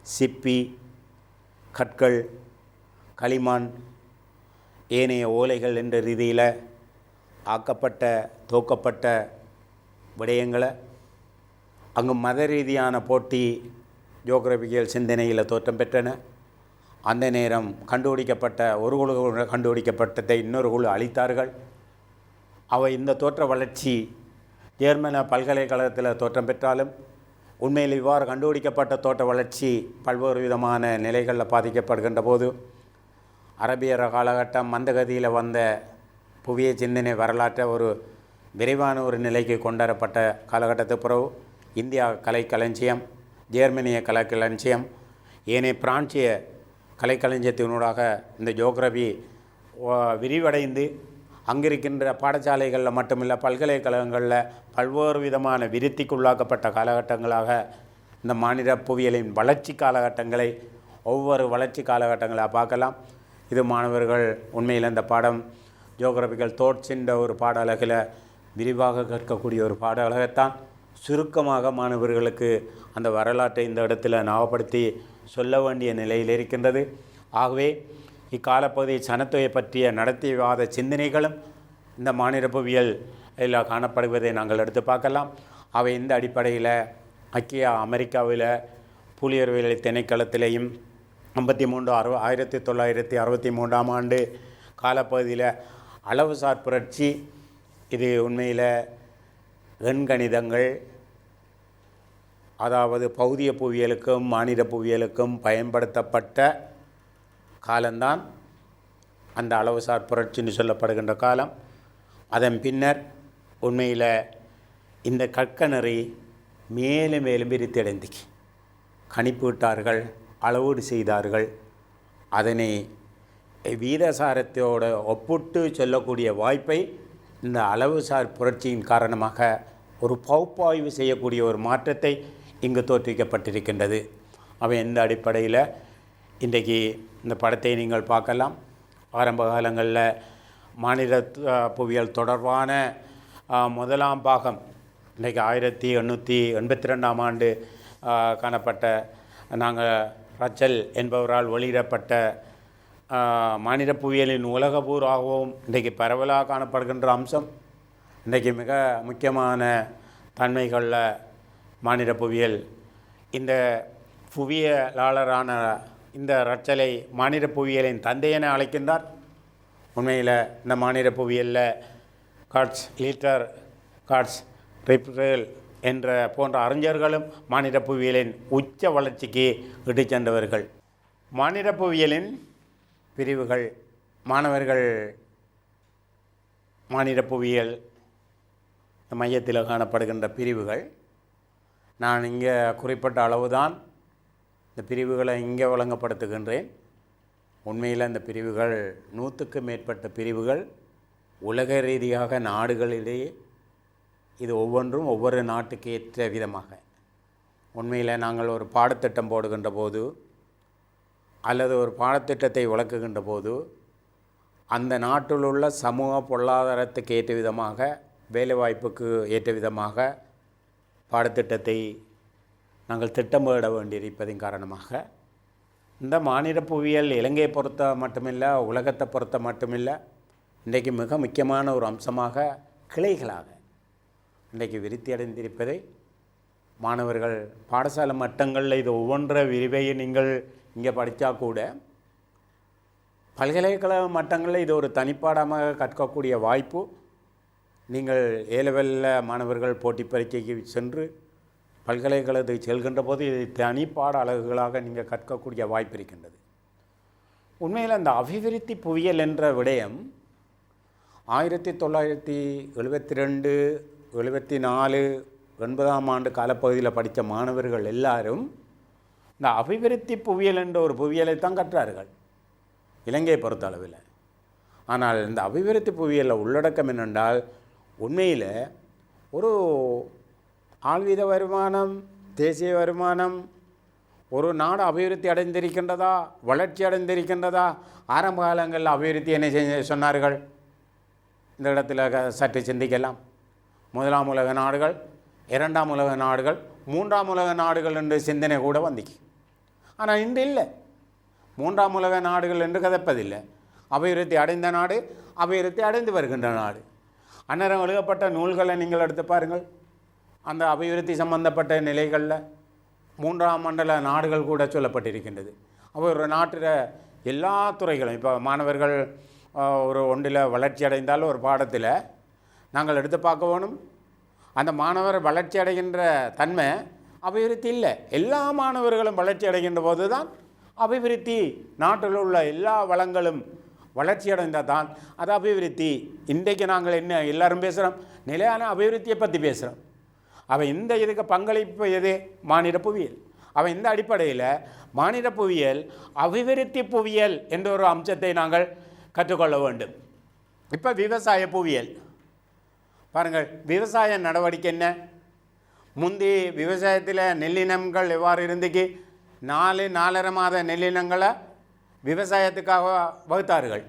சிப்பி, கற்கள், களிமண், ஏனைய ஓலைகள் என்ற ரீதியில் ஆக்கப்பட்ட தோக்கப்பட்ட விடயங்களை, அங்கு மத ரீதியான போட்டி ஜியோகிராபிக்கல் சிந்தனையில் தோற்றம் பெற்றன. அந்த நேரம் கண்டுபிடிக்கப்பட்ட ஒரு குழு கண்டுபிடிக்கப்பட்டதை இன்னொரு குழு அளித்தார்கள். அவை இந்த தோற்ற வளர்ச்சி ஜெர்மன பல்கலைக்கழகத்தில் தோற்றம் பெற்றாலும் உண்மையில் இவ்வாறு கண்டுபிடிக்கப்பட்ட தோட்ட வளர்ச்சி பல்வேறு விதமான நிலைகளில் பாதிக்கப்படுகின்ற போது அரபியர காலகட்டம் மந்தகதியில் வந்த புவிய சிந்தனை வரலாற்றை ஒரு விரைவான ஒரு நிலைக்கு கொண்டுவரப்பட்ட காலகட்டத்துக்கு பிறகு இந்தியா கலைக்களஞ்சியம், ஜெர்மனிய கலைக்களஞ்சியம், ஏனைய பிரான்சிய கலைக்களஞ்சியத்தினூடாக இந்த ஜியோகிராஃபி விரிவடைந்து அங்கிருக்கின்ற பாடசாலைகளில் மட்டுமில்லை பல்கலைக்கழகங்களில் பல்வேறு விதமான விருத்திக்குள்ளாக்கப்பட்ட காலகட்டங்களாக இந்த மாநில புவியியலின் வளர்ச்சி காலகட்டங்களை ஒவ்வொரு வளர்ச்சி காலகட்டங்களாக பார்க்கலாம். இது மாணவர்கள் உண்மையில் இந்த பாடம் ஜியோகிராபிக்கல் தோட்ஸ் என்ற ஒரு பாட அலகில் விரிவாக கற்கக்கூடிய ஒரு பாட அலகைத்தான். சுருக்கமாக மாணவர்களுக்கு அந்த வரலாற்றை இந்த இடத்துல ஞாபகப்படுத்தி சொல்ல வேண்டிய நிலையில் இருக்கின்றது. ஆகவே இக்காலப்பகுதி சனத்தொகை பற்றிய நடத்திவாத சிந்தனைகளும் இந்த மாநில புவியியல் காணப்படுவதை நாங்கள் எடுத்து பார்க்கலாம். அவை இந்த அடிப்படையில் ஐக்கிய அமெரிக்காவில் புலியர்வியல் திணைக்களத்திலேயும் 1963 ஆண்டு காலப்பகுதியில் அளவுசார் புரட்சி, இது உண்மையில் எண்கணிதங்கள், அதாவது பௌதிய புவியியலுக்கும் மாநில புவியியலுக்கும் பயன்படுத்தப்பட்ட காலம்தான் அந்த அளவுசார் புரட்சின்னு சொல்லப்படுகின்ற காலம். அதன் பின்னர் உண்மையில் இந்த கற்கநெறி மேலும் மேலும் விரித்தடைந்துக்கு கணிப்பிட்டார்கள், அளவீடு செய்தார்கள். அதனை வீரசாரத்தோடு ஒப்பிட்டு சொல்லக்கூடிய வாய்ப்பை இந்த அளவுசார் புரட்சியின் காரணமாக ஒரு பகுப்பாய்வு செய்யக்கூடிய ஒரு மாற்றத்தை இங்கு தோற்றுவிக்கப்பட்டிருக்கின்றது. அவை எந்த அடிப்படையில் இன்றைக்கு இந்த படத்தை நீங்கள் பார்க்கலாம். ஆரம்ப காலங்களில் மாநில புவியியல் தொடர்பான முதலாம் பாகம் இன்றைக்கு 1882 ஆண்டு காணப்பட்ட நாங்கள் ரச்சல் என்பவரால் வெளியிடப்பட்ட மாநில புவியியலின் உலகபூர்வாகவும் இன்றைக்கு பரவலாக காணப்படுகின்ற அம்சம். இன்றைக்கு மிக முக்கியமான தன்மைகளில் மாநில புவியியல் இந்த புவியியலாளரான இந்த ரச்சலை மாநில புவியியலின் தந்தையென அழைக்கின்றார். உண்மையில் இந்த மாநில புவியியலில் காட்ஸ் லீட்டர், காட்ஸ் ரிப்ரேல் என்ற போன்ற அறிஞர்களும் மாநில புவியியலின் உச்ச வளர்ச்சிக்கு இட்டு சென்றவர்கள். மாநில புவியியலின் பிரிவுகள், மாணவர்கள் மாநில புவியியல் மையத்தில் காணப்படுகின்ற பிரிவுகள், நான் இங்கே குறிப்பிட்ட அளவுதான் இந்த பிரிவுகளை இங்கே வழங்கப்படுத்துகின்றேன். உண்மையில் இந்த பிரிவுகள் 100க்கும் மேற்பட்ட பிரிவுகள் உலக ரீதியாக நாடுகளிடையே இது ஒவ்வொன்றும் ஒவ்வொரு நாட்டுக்கு ஏற்ற விதமாக உண்மையில் நாங்கள் ஒரு பாடத்திட்டம் போடுகின்ற போது அல்லது ஒரு பாடத்திட்டத்தை விளக்குகின்ற போது அந்த நாட்டில் உள்ள சமூக பொருளாதாரத்துக்கு ஏற்ற விதமாக, வேலைவாய்ப்புக்கு ஏற்ற விதமாக பாடத்திட்டத்தை நாங்கள் திட்டமிட வேண்டியிருப்பதின் காரணமாக இந்த மாநில புவியியல் இலங்கையை பொறுத்த மட்டுமில்லை, உலகத்தை பொறுத்த மட்டுமில்லை, இன்றைக்கு மிக முக்கியமான ஒரு அம்சமாக கிளைகளாக இன்றைக்கு விருத்தி அடைந்திருப்பதை மாணவர்கள் பாடசாலை மட்டங்களில் இது ஒவ்வொன்ற விரிவையை நீங்கள் இங்கே படித்தா கூட பல்கலைக்கழக மட்டங்களில் இது ஒரு தனிப்பாடமாக கற்கக்கூடிய வாய்ப்பு நீங்கள் ஏலெவலில் மாணவர்கள் போட்டி பரீட்சைக்கு சென்று பல்கலைக்கழகத்துக்கு செல்கின்ற போது இது தனிப்பாட அலகுகளாக நீங்கள் கற்கக்கூடிய வாய்ப்பு இருக்கின்றது. உண்மையில் அந்த அபிவிருத்தி புவியியல் என்ற விடயம் 1972, 74, 80ஆம் ஆண்டு காலப்பகுதியில் படித்த மாணவர்கள் எல்லாரும் இந்த அபிவிருத்தி புவியியல் என்ற ஒரு புவியியலை தான் கற்றார்கள் இலங்கையை பொறுத்த அளவில். ஆனால் இந்த அபிவிருத்தி புவியியலில் உள்ளடக்கம் என்னென்றால் உண்மையில் ஒரு ஆழ்வீத வருமானம், தேசிய வருமானம், ஒரு நாடு அபிவிருத்தி அடைந்திருக்கின்றதா, வளர்ச்சி அடைந்திருக்கின்றதா. ஆரம்ப காலங்களில் அபிவிருத்தி என்ன சொன்னார்கள்? இந்த இடத்துல சற்று சிந்திக்கலாம். முதலாம் உலக நாடுகள், இரண்டாம் உலக நாடுகள், மூன்றாம் உலக நாடுகள் என்று சிந்தனை கூட வந்துச்சு. ஆனால் இன்று இல்லை, மூன்றாம் உலக நாடுகள் என்று கதைப்பதில்லை. அபிவிருத்தி அடைந்த நாடு, அபிவிருத்தி அடைந்து வருகின்ற நாடு. அந்நேரம் எழுதப்பட்ட நூல்களை நீங்கள் எடுத்து பாருங்கள். அந்த அபிவிருத்தி சம்பந்தப்பட்ட நிலைகளில் 3ஆம் மண்டல நாடுகள் கூட சொல்லப்பட்டிருக்கின்றது. அப்போ ஒரு நாட்டில் எல்லா துறைகளும் இப்போ மாணவர்கள் ஒரு ஒன்றில் வளர்ச்சி அடைந்தாலும் ஒரு பாடத்தில் நாங்கள் எடுத்து பார்க்க வேணும். அந்த மாணவர் வளர்ச்சி அடைகின்ற தன்மை அபிவிருத்தி இல்லை. எல்லா மாணவர்களும் வளர்ச்சி அடைகின்ற போது தான் அபிவிருத்தி. நாட்டில் உள்ள எல்லா வளங்களும் வளர்ச்சி அடைந்தால் தான் அது அபிவிருத்தி. இன்றைக்கு நாங்கள் என்ன எல்லோரும் பேசுகிறோம், நிலையான அபிவிருத்தியை பற்றி பேசுகிறோம். அவன் இந்த இதுக்கு பங்களிப்பு எது? மானிட புவியியல். அவன் இந்த அடிப்படையில் மானிட புவியியல் அபிவிருத்தி புவியியல் என்ற ஒரு அம்சத்தை நாங்கள் கற்றுக்கொள்ள வேண்டும். இப்போ விவசாய புவியியல் பாருங்கள். விவசாய நடவடிக்கை என்ன? முந்தி விவசாயத்தில் நெல்லினங்கள் எவ்வாறு இருந்துக்கு 4-4.5 மாத நெல்லினங்களை விவசாயத்துக்காக வகுத்தார்கள்.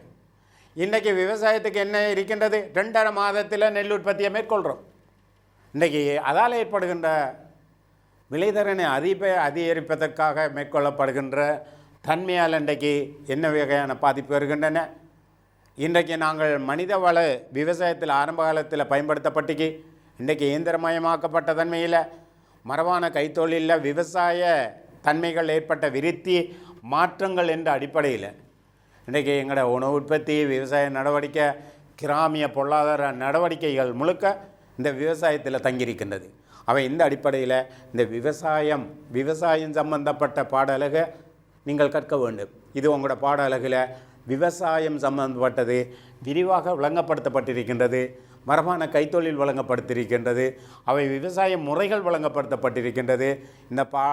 இன்றைக்கி விவசாயத்துக்கு என்ன இருக்கின்றது? 2.5 மாதத்தில் நெல் உற்பத்தியை மேற்கொள்கிறோம். இன்றைக்கி அதால் ஏற்படுகின்ற விளைதரனை அதிகரிப்பதற்காக மேற்கொள்ளப்படுகின்ற தன்மையால் இன்றைக்கு என்ன வகையான பாதிப்பு வருகின்றன? இன்றைக்கு நாங்கள் மனித வள விவசாயத்தில் ஆரம்ப காலத்தில் பயன்படுத்தப்பட்டுக்கு இன்றைக்கு இயந்திரமயமாக்கப்பட்ட தன்மையில் மரபான கைத்தொழிலில் விவசாய தன்மைகள் ஏற்பட்ட விருத்தி மாற்றங்கள் என்ற அடிப்படையில் இன்றைக்கி எங்களோட உணவு உற்பத்தி, விவசாய நடவடிக்கை, கிராமிய பொருளாதார நடவடிக்கைகள் முழுக்க இந்த விவசாயத்தில் தங்கியிருக்கின்றது. அவை இந்த அடிப்படையில் இந்த விவசாயம் சம்பந்தப்பட்ட பாட அலகை நீங்கள் கற்க வேண்டும். இது உங்களோட பாட அலகில் விவசாயம் சம்பந்தப்பட்டது விரிவாக விளங்கப்படுத்தப்பட்டிருக்கின்றது. மரபான கைத்தொழில் வழங்கப்படுத்தியிருக்கின்றது. அவை விவசாய முறைகள் வழங்கப்படுத்தப்பட்டிருக்கின்றது.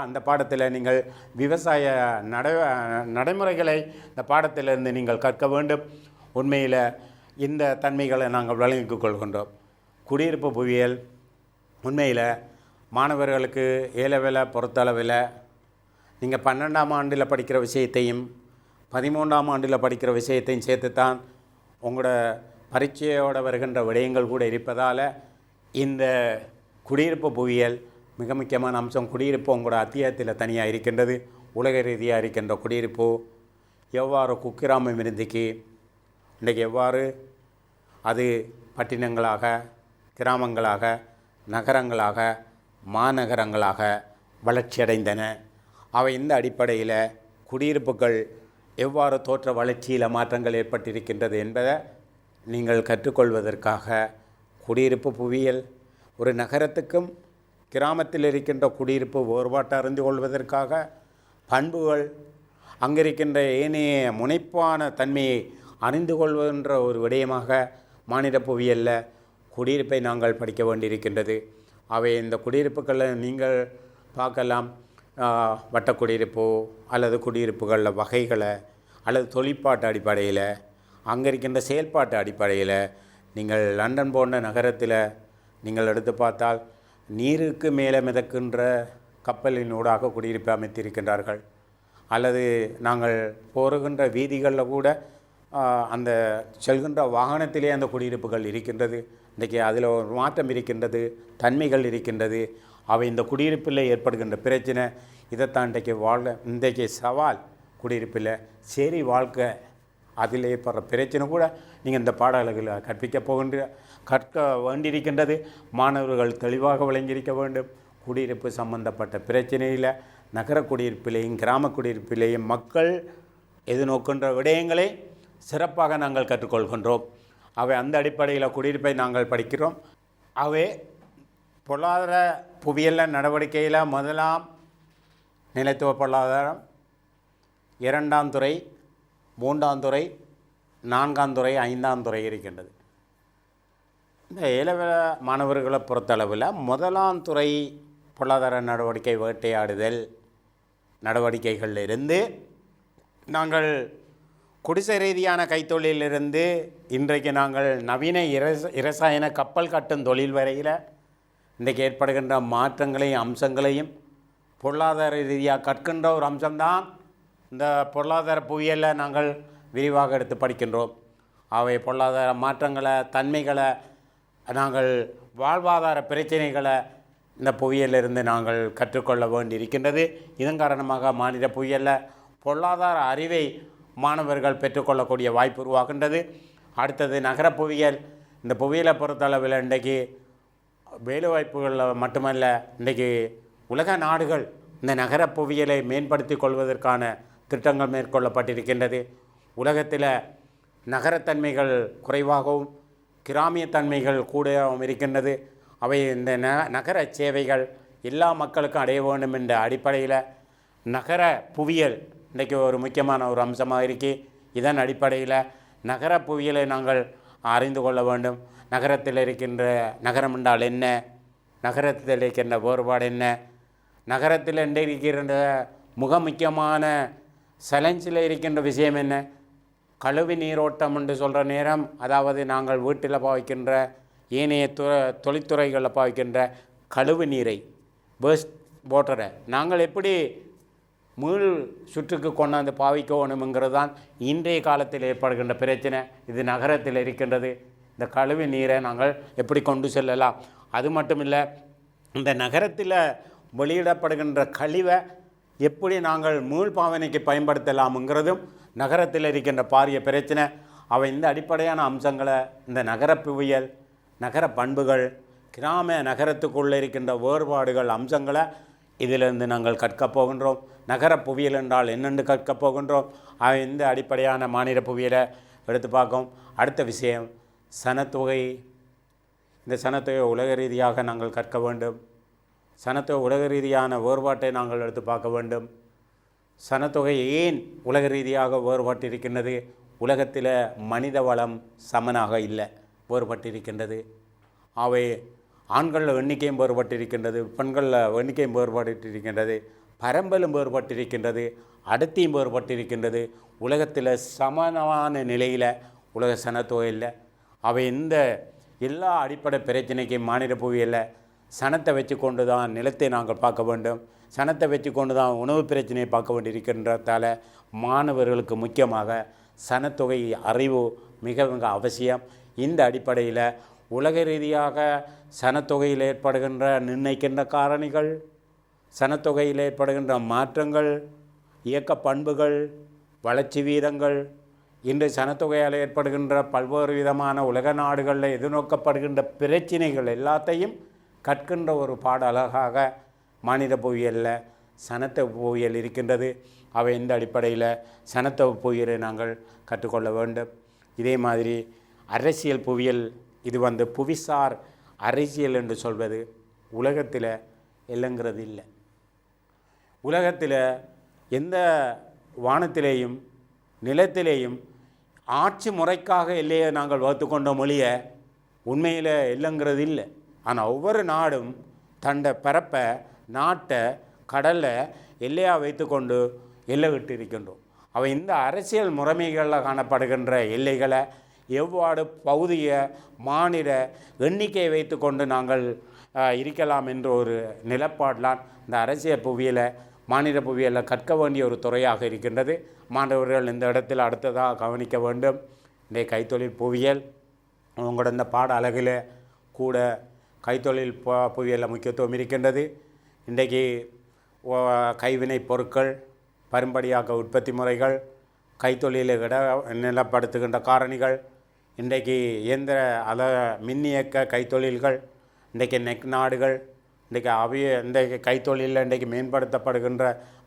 அந்த பாடத்தில் நீங்கள் விவசாய நடைமுறைகளை இந்த பாடத்திலிருந்து நீங்கள் கற்க வேண்டும். உண்மையில் இந்த தன்மைகளை நாங்கள் வழங்கிக் கொள்கின்றோம். குடியிருப்பு புவியியல் உண்மையில் மாணவர்களுக்கு ஏலவேலை பொறுத்தளவில் நீங்கள் 12ஆம் ஆண்டில் படிக்கிற விஷயத்தையும் 13ஆம் ஆண்டில் படிக்கிற விஷயத்தையும் சேர்த்துத்தான் உங்களோட பரீட்சையோடு வருகின்ற விடயங்கள் கூட இருப்பதால் இந்த குடியிருப்பு புவியியல் மிக முக்கியமான அம்சம். குடியிருப்பு உங்களோட அத்தியாயத்தில் தனியாக இருக்கின்றது. உலக ரீதியாக இருக்கின்ற குடியிருப்பு எவ்வாறு குக்கிராமம் இருந்துக்கு இன்றைக்கு எவ்வாறு அது பட்டினங்களாக, கிராமங்களாக, நகரங்களாக, மாநகரங்களாக வளர்ச்சியடைந்தன. அவை இந்த அடிப்படையில் குடியிருப்புகள் எவ்வாறு தோற்ற வளர்ச்சியில் மாற்றங்கள் ஏற்பட்டிருக்கின்றது என்பதை நீங்கள் கற்றுக்கொள்வதற்காக குடியிருப்பு புவியியல், ஒரு நகரத்துக்கும் கிராமத்தில் இருக்கின்ற குடியிருப்பு வேறுபாட்டை அறிந்து கொள்வதற்காக பண்புகள், அங்கிருக்கின்ற ஏனைய முனைப்பான தன்மையை அறிந்து கொள்வதென்ற ஒரு விடயமாக மானிட புவியியலில் குடியிருப்பை நாங்கள் படிக்க வேண்டியிருக்கின்றது. அவை இந்த குடியிருப்புகளில் நீங்கள் பார்க்கலாம். வட்டக்குடியிருப்பு அல்லது குடியிருப்புகளில் வகைகளை அல்லது தொழிற்பாட்டு அடிப்படையில், அங்கே இருக்கின்ற செயல்பாட்டு அடிப்படையில் நீங்கள் லண்டன் போன்ற நகரத்தில் நீங்கள் எடுத்து பார்த்தால் நீருக்கு மேலே மிதக்கின்ற கப்பலின் ஊடாக குடியிருப்பை அமைத்திருக்கின்றார்கள். அல்லது நாங்கள் போகின்ற வீதிகளில் கூட அந்த செல்கின்ற வாகனத்திலே அந்த குடியிருப்புகள் இருக்கின்றது. இன்றைக்கி அதில் ஒரு மாற்றம் இருக்கின்றது, தன்மைகள் இருக்கின்றது. அவை இந்த குடியிருப்பில் ஏற்படுகின்ற பிரச்சனை இதைத்தான் இன்றைக்கு சவால். குடியிருப்பில் சரி வாழ்க்கை அதில் ஏற்படுற பிரச்சனை கூட நீங்கள் இந்த பாடல்களை கற்க வேண்டியிருக்கின்றது. மாணவர்கள் தெளிவாக விளங்கியிருக்க வேண்டும். குடியிருப்பு சம்பந்தப்பட்ட பிரச்சனையில் நகர குடியிருப்பிலேயும் கிராம குடியிருப்பிலேயும் மக்கள் எதிர்நோக்கின்ற விடயங்களை சிறப்பாக நாங்கள் கற்றுக்கொள்கின்றோம். அவை அந்த அடிப்படையில் குடியிருப்பை நாங்கள் படிக்கிறோம். அவை பொருளாதார புவியியல் நடவடிக்கையில் முதலாம் நிலைத்துவ பொருளாதாரம், 2ஆம் துறை, 3ஆம் துறை, 4ஆம் துறை, 5ஆம் துறை இருக்கின்றது. இந்த ஏலவேல மாணவர்களை பொறுத்தளவில் முதலாம் துறை பொருளாதார நடவடிக்கை வேட்டையாடுதல் நடவடிக்கைகளிலிருந்து நாங்கள் குடிசை ரீதியான கைத்தொழிலிருந்து இன்றைக்கு நாங்கள் நவீன இரசாயன கப்பல் கட்டும் தொழில் வரையில் இன்றைக்கு ஏற்படுகின்ற மாற்றங்களையும் அம்சங்களையும் பொருளாதார ரீதியாக கற்கின்ற ஒரு அம்சம்தான் இந்த பொருளாதார புவியியலில் நாங்கள் விரிவாக எடுத்து படிக்கின்றோம். அவை பொருளாதார மாற்றங்களை, தன்மைகளை, நாங்கள் வாழ்வாதார பிரச்சனைகளை இந்த புவியியலிருந்து நாங்கள் கற்றுக்கொள்ள வேண்டியிருக்கின்றது. இதன் காரணமாக மாநில புவியியலில் பொருளாதார அறிவை மாணவர்கள் பெற்றுக்கொள்ளக்கூடிய வாய்ப்பு உருவாகின்றது. அடுத்தது நகர புவியியல். இந்த புவியியலை பொறுத்தளவில் இன்றைக்கு வேலைவாய்ப்புகளில் மட்டுமல்ல, இன்றைக்கி உலக நாடுகள் இந்த நகர புவியியலை மேம்படுத்தி கொள்வதற்கான திட்டங்கள் மேற்கொள்ளப்பட்டிருக்கின்றது. உலகத்தில் நகரத்தன்மைகள் குறைவாகவும் கிராமியத்தன்மைகள் கூடவும் இருக்கின்றது. அவை இந்த நகர சேவைகள் எல்லா மக்களுக்கும் அடைய வேண்டும் என்ற அடிப்படையில் நகர புவியியல் இன்றைக்கி ஒரு முக்கியமான ஒரு அம்சமாக இருக்குது. இதன் அடிப்படையில் நகர புவியியலை நாங்கள் அறிந்து கொள்ள வேண்டும். நகரத்தில் இருக்கின்ற நகரம் என்றால் என்ன, நகரத்தில் இருக்கின்ற வேறுபாடு என்ன, நகரத்தில் இருக்கின்ற முக்கியமான சலஞ்சில் இருக்கின்ற விஷயம் என்ன, கழிவு நீரோட்டம் என்று சொல்கிற நேரம், அதாவது நாங்கள் வீட்டில் பாவிக்கின்ற ஏனைய தொழில்துறைகளில் பாவிக்கின்ற கழிவு நீரை, வேஸ்ட் வாட்டரை நாங்கள் எப்படி மீள் சுற்றுக்கு கொண்டாந்து பாவிக்கணுங்கிறது தான் இன்றைய காலத்தில் ஏற்படுகின்ற பிரச்சனை. இது நகரத்தில் இருக்கின்றது. இந்த கழிவு நீரை நாங்கள் எப்படி கொண்டு செல்லலாம்? அது மட்டும் இல்லை, இந்த நகரத்தில் வெளியிடப்படுகின்ற கழிவை எப்படி நாங்கள் மீள் பாவனைக்கு பயன்படுத்தலாம்ங்கிறதும் நகரத்தில் இருக்கின்ற பாரிய பிரச்சனை. அவை இந்த அடிப்படையான அம்சங்களை இந்த நகர புவியியல், நகர பண்புகள், கிராம நகரத்துக்குள்ளே இருக்கின்ற வேறுபாடுகள் அம்சங்களை இதிலிருந்து நாங்கள் கற்கப் போகின்றோம். நகர புவியியல் என்றால் என்னென்று கற்கப் போகின்றோம். அவை இந்த அடிப்படையான மாநில புவியியலை எடுத்து பார்க்கும். அடுத்த விஷயம் சனத்தொகை. இந்த சனத்தொகை உலக ரீதியாக நாங்கள் கற்க வேண்டும். சனத்தொகை உலக ரீதியான வேறுபாட்டை நாங்கள் எடுத்து பார்க்க வேண்டும். சனத்தொகை ஏன் உலக ரீதியாக வேறுபட்டிருக்கின்றது? உலகத்தில் மனித வளம் சமனாக இல்லை, வேறுபட்டிருக்கின்றது. அவை ஆண்களில் எண்ணிக்கையும் வேறுபட்டிருக்கின்றது, பெண்களில் எண்ணிக்கையும் வேறுபட்டிருக்கின்றது, பரம்பலும் வேறுபட்டிருக்கின்றது, அடர்த்தியும் வேறுபட்டிருக்கின்றது. உலகத்தில் சமமான நிலையில் உலக சனத்தொகை இல்லை. அவை இந்த எல்லா அடிப்படை பிரச்சனைக்கும் மாநில புவியியலில் சனத்தை வச்சு கொண்டு தான் நிலத்தை நாங்கள் பார்க்க வேண்டும். சனத்தை வச்சு கொண்டு தான் உணவு பிரச்சனையை பார்க்க வேண்டியிருக்கின்றதால மாணவர்களுக்கு முக்கியமாக சனத்தொகை அறிவு மிக மிக அவசியம். இந்த அடிப்படையில் உலக ரீதியாக சனத்தொகையில் ஏற்படுகின்ற நிர்ணயிக்கின்ற காரணிகள், சனத்தொகையில் ஏற்படுகின்ற மாற்றங்கள், இயக்க பண்புகள், வளர்ச்சி வீதங்கள், இன்று சனத்தொகையால் ஏற்படுகின்ற பல்வேறு விதமான உலக நாடுகளில் எதிர்நோக்கப்படுகின்ற பிரச்சினைகள் எல்லாத்தையும் கற்கின்ற ஒரு பாட அழகாக மாநில புவியியலில் சனத்த புவியியல் இருக்கின்றது. அவை இந்த அடிப்படையில் சனத்த புவியியலை நாங்கள் கற்றுக்கொள்ள வேண்டும். இதே மாதிரி அரசியல் புவியியல், இது புவிசார் அரசியல் என்று சொல்வது உலகத்தில் இல்லைங்கிறது இல்லை. உலகத்தில் எந்த வானத்திலேயும் நிலத்திலேயும் ஆட்சி முறைக்காக எல்லையை நாங்கள் வகுத்து கொண்ட மொழியை உண்மையில் இல்லைங்கிறது இல்லை. ஆனால் ஒவ்வொரு நாடும் தண்ட பரப்பை, நாட்டை, கடலை எல்லையாக வைத்து கொண்டு எல்லை விட்டு இருக்கின்றோம். அவை இந்த அரசியல் முறைமைகளில் காணப்படுகின்ற எல்லைகளை எவ்வாறு பௌதிக மாநில எண்ணிக்கையை வைத்து கொண்டு நாங்கள் இருக்கலாம் என்ற ஒரு நிலப்பாடெலாம் இந்த அரசியல் புவியியலை மாநில புவியியலில் கற்க வேண்டிய ஒரு துறையாக இருக்கின்றது. மாணவர்கள் இந்த இடத்தில் அடுத்ததாக கவனிக்க வேண்டும். இந்த கைத்தொழில் புவியியல் உங்களோட இந்த பாட அழகில் கூட கைத்தொழில் புவியியலில் முக்கியத்துவம் இருக்கின்றது. இன்றைக்கு கைவினை பொருட்கள், பரும்படியாக்க உற்பத்தி முறைகள், கைத்தொழிலை நிலப்படுத்துகின்ற காரணிகள், இன்றைக்கு இயந்திர மின்னியக்க கைத்தொழில்கள், இன்றைக்கு நெக் நாடுகள், இன்றைக்கு இன்றைக்கு கைத்தொழிலில் இன்றைக்கு மேம்படுத்தப்படுகின்ற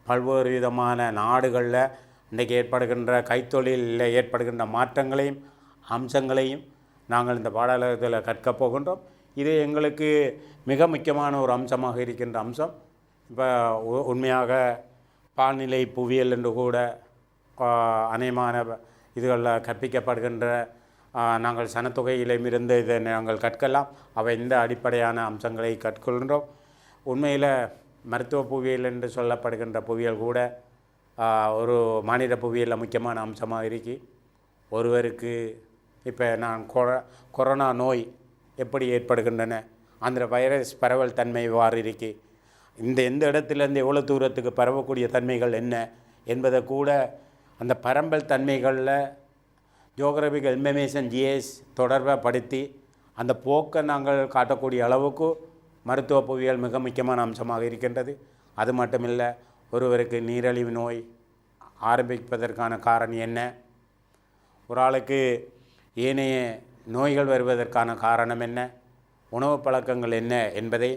பல்வேறு விதமான நாடுகளில் இன்றைக்கு ஏற்படுகின்ற கைத்தொழிலில் ஏற்படுகின்ற மாற்றங்களையும் அம்சங்களையும் நாங்கள் இந்த பாடலகத்தில் கற்கப் போகின்றோம். இது எங்களுக்கு மிக முக்கியமான ஒரு அம்சமாக இருக்கின்ற அம்சம். இப்போ உண்மையாக பால்நிலை புவியியல் என்று கூட அநேகமான இதுகளில் கற்பிக்கப்படுகின்ற நாங்கள் சனத்தொகையிலிருந்து இதை நாங்கள் கற்கலாம். அவை இந்த அடிப்படையான அம்சங்களை கற்கொள்கின்றோம். உண்மையில் மருத்துவ புவியியல் என்று சொல்லப்படுகின்ற புவியியல் கூட ஒரு மாநில புவியியலில் முக்கியமான அம்சமாக இருக்கி. ஒருவருக்கு இப்போ நான் கொரோனா நோய் எப்படி ஏற்படுகின்றன, அந்த வைரஸ் பரவல் தன்மை எவ்வாறு இருக்கி, எந்த இடத்துலேருந்து எவ்வளோ தூரத்துக்கு பரவக்கூடிய தன்மைகள் என்ன என்பதை கூட அந்த பரம்பல் தன்மைகளில் ஜியோகிராபிக்கல் இன்ஃபர்மேஷன் ஜிஎஸ் தொடர்பை படுத்தி அந்த போக்கை நாங்கள் காட்டக்கூடிய அளவுக்கு மருத்துவ புவியியல் மிக முக்கியமான அம்சமாக இருக்கின்றது. அது மட்டுமில்லை, ஒருவருக்கு நீரிழிவு நோய் ஆரம்பிப்பதற்கான காரணம் என்ன, ஒரு ஆளுக்கு ஏனைய நோய்கள் வருவதற்கான காரணம் என்ன, உணவு பழக்கங்கள் என்ன என்பதை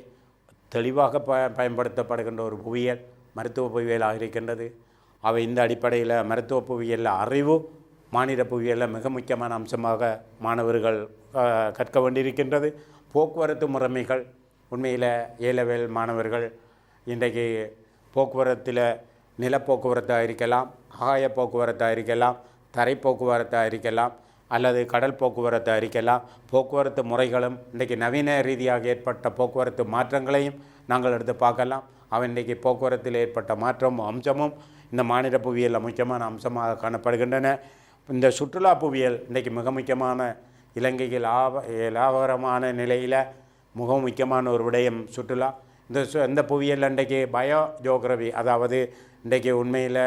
தெளிவாக பயன்படுத்தப்படுகின்ற ஒரு புவியியல் மருத்துவ புவியியலாக இருக்கின்றது. அவை இந்த அடிப்படையில் மருத்துவ புவியியலில் அறிவு மாநில புவியியலில் மிக முக்கியமான அம்சமாக மாணவர்கள் கற்க வேண்டியிருக்கின்றது. போக்குவரத்து முறைமைகள் உண்மையில் ஏலவேல் மாணவர்கள் இன்றைக்கு போக்குவரத்தில் நிலப்போக்குவரத்தாக இருக்கலாம், ஆகாய போக்குவரத்தாக இருக்கலாம், தரை போக்குவரத்தாக இருக்கலாம், அல்லது கடல் போக்குவரத்தாக இருக்கலாம். போக்குவரத்து முறைகளும் இன்றைக்கு நவீன ரீதியாக ஏற்பட்ட போக்குவரத்து மாற்றங்களையும் நாங்கள் எடுத்து பார்க்கலாம். அவை இன்றைக்கு போக்குவரத்தில் ஏற்பட்ட மாற்றமும் அம்சமும் இந்த மாநில புவியியலில் முக்கியமான அம்சமாக காணப்படுகின்றன. இந்த சுற்றுலா புவியியல் இன்றைக்கு மிக முக்கியமான இலங்கைக்கு லாபகரமான நிலையில் மிக முக்கியமான ஒரு விடயம் சுற்றுலா. இந்த புவியியல் இன்றைக்கு பயோ ஜியோகிரபி, அதாவது இன்றைக்கு உண்மையில்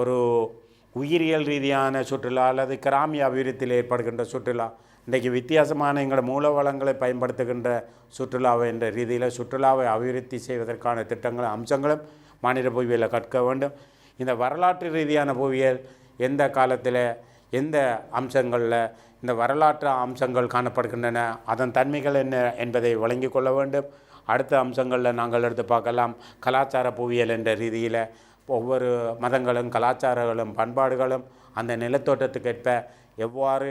ஒரு உயிரியல் ரீதியான சுற்றுலா அல்லது கிராமிய அபிவிருத்தியில் ஏற்படுகின்ற சுற்றுலா, இன்றைக்கு வித்தியாசமான எங்களோட மூல வளங்களை பயன்படுத்துகின்ற சுற்றுலாவை என்ற ரீதியில் சுற்றுலாவை அபிவிருத்தி செய்வதற்கான திட்டங்களும் அம்சங்களும் மாநில புவியியலில் கற்க வேண்டும். இந்த வரலாற்று ரீதியான புவியியல் எந்த காலத்தில் எந்த அம்சங்களில் இந்த வரலாற்று அம்சங்கள் காணப்படுகின்றன, அதன் தன்மைகள் என்ன என்பதை வழங்கி கொள்ள வேண்டும். அடுத்த அம்சங்களில் நாங்கள் எடுத்து பார்க்கலாம். கலாச்சார புவியியல் என்ற ரீதியில் ஒவ்வொரு மதங்களும் கலாச்சாரங்களும் பண்பாடுகளும் அந்த நிலத்தோட்டத்துக்கேற்ப எவ்வாறு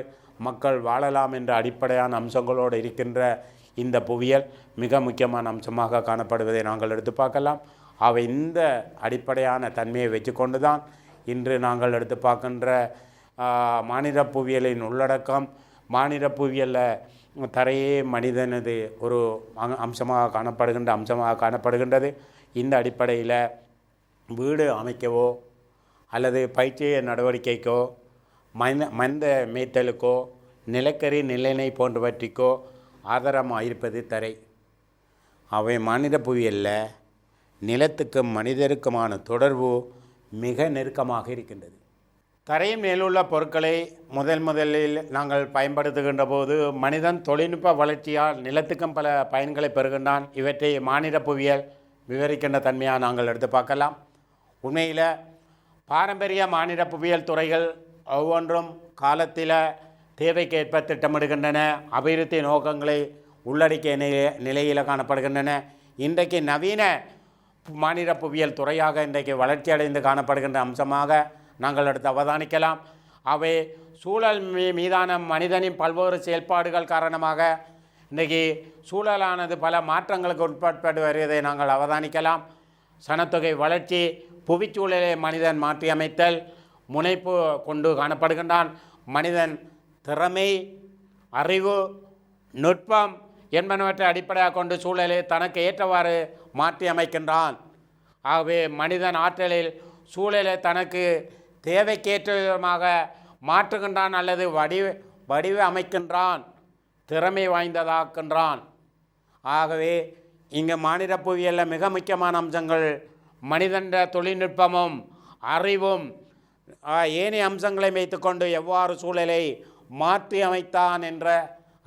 மக்கள் வாழலாம் என்ற அடிப்படையான அம்சங்களோடு இருக்கின்ற இந்த புவியியல் மிக முக்கியமான அம்சமாக காணப்படுவதை நாங்கள் எடுத்து பார்க்கலாம். அவை இந்த அடிப்படையான தன்மையை வச்சு கொண்டு தான் இன்று நாங்கள் எடுத்து பார்க்கின்ற மாநில புவியியலின் உள்ளடக்கம். மாநில புவியியலில் தரையே மனிதனது ஒரு அம்சமாக காணப்படுகின்றது. இந்த அடிப்படையில் வீடு அமைக்கவோ அல்லது பயிற்சி நடவடிக்கைக்கோ மனித மேய்த்தலுக்கோ நிலக்கரி நிலநெய் போன்றவற்றிற்கோ ஆதாரமாக இருப்பது தரை. அவை மாநில புவியியலில் நிலத்துக்கும் மனிதருக்குமான தொடர்பு மிக நெருக்கமாக இருக்கின்றது. தரையின் மேலுள்ள பொருட்களை முதலில் நாங்கள் பயன்படுத்துகின்ற போது மனிதன் தொழில்நுட்ப வளர்ச்சியால் நிலத்துக்கும் பல பயன்களை பெறுகின்றான். இவற்றை மாநில புவியியல் விவரிக்கின்ற தன்மையாக நாங்கள் எடுத்து பார்க்கலாம். உண்மையில் பாரம்பரிய மாநில புவியியல் துறைகள் ஒவ்வொன்றும் காலத்தில் தேவைக்கேற்ப திட்டமிடுகின்றன, அபிவிருத்தி நோக்கங்களை உள்ளடக்கிய நிலையில் காணப்படுகின்றன. இன்றைக்கு நவீன மாநில புவியியல் துறையாக இன்றைக்கு வளர்ச்சி அடைந்து காணப்படுகின்ற அம்சமாக நாங்கள் எடுத்து அவதானிக்கலாம். அவை சூழல் மீதான மனிதனின் பல்வேறு செயல்பாடுகள் காரணமாக இன்றைக்கி சூழலானது பல மாற்றங்களுக்கு உட்பட்டு வருவதை நாங்கள் அவதானிக்கலாம். சனத்தொகை வளர்ச்சி, புவிச்சூழலை மனிதன் மாற்றியமைத்தல் முனைப்பு கொண்டு காணப்படுகின்றான். மனிதன் திறமை, அறிவு, நுட்பம் என்பனவற்றை அடிப்படையாக கொண்டு சூழலை தனக்கு ஏற்றவாறு மாற்றி அமைக்கின்றான். ஆகவே மனிதன் ஆற்றலில் சூழலை தனக்கு தேவைக்கேற்றமாக மாற்றுகின்றான் அல்லது வடிவ அமைக்கின்றான், திறமை வாய்ந்ததாக்கின்றான். ஆகவே இங்கு மாநில புவியியலில் மிக முக்கியமான அம்சங்கள் மனிதன் தொழில்நுட்பமும் அறிவும் ஏனைய அம்சங்களை வைத்துக்கொண்டு எவ்வாறு சூழலை மாற்றி அமைத்தான் என்ற